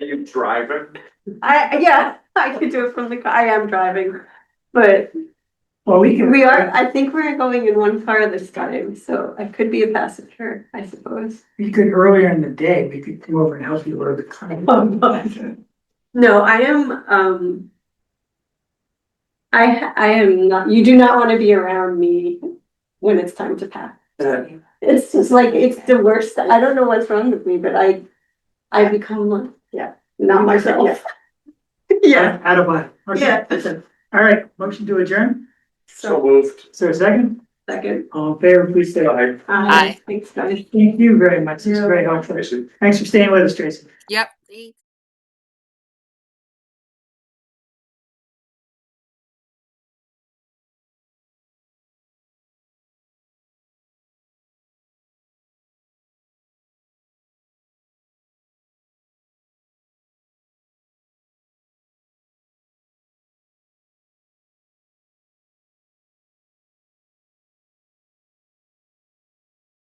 you driving? Yeah, I could do it from the car. I am driving, but Well, we can. We are, I think we're going in one car this time, so I could be a passenger, I suppose. You could earlier in the day, we could come over and help you load the car. No, I am, I am not, you do not want to be around me when it's time to pack. It's just like, it's the worst. I don't know what's wrong with me, but I become like, yeah, not myself. Yeah, Out of body. Okay, Yeah. that's it. All right, motion to adjourn. So moved. Is there a second? second. All in favor, please say aye. Aye. Thanks, guys. Thank you very much. This is very helpful. Tracy. Thanks for staying with us, Tracy. Yep.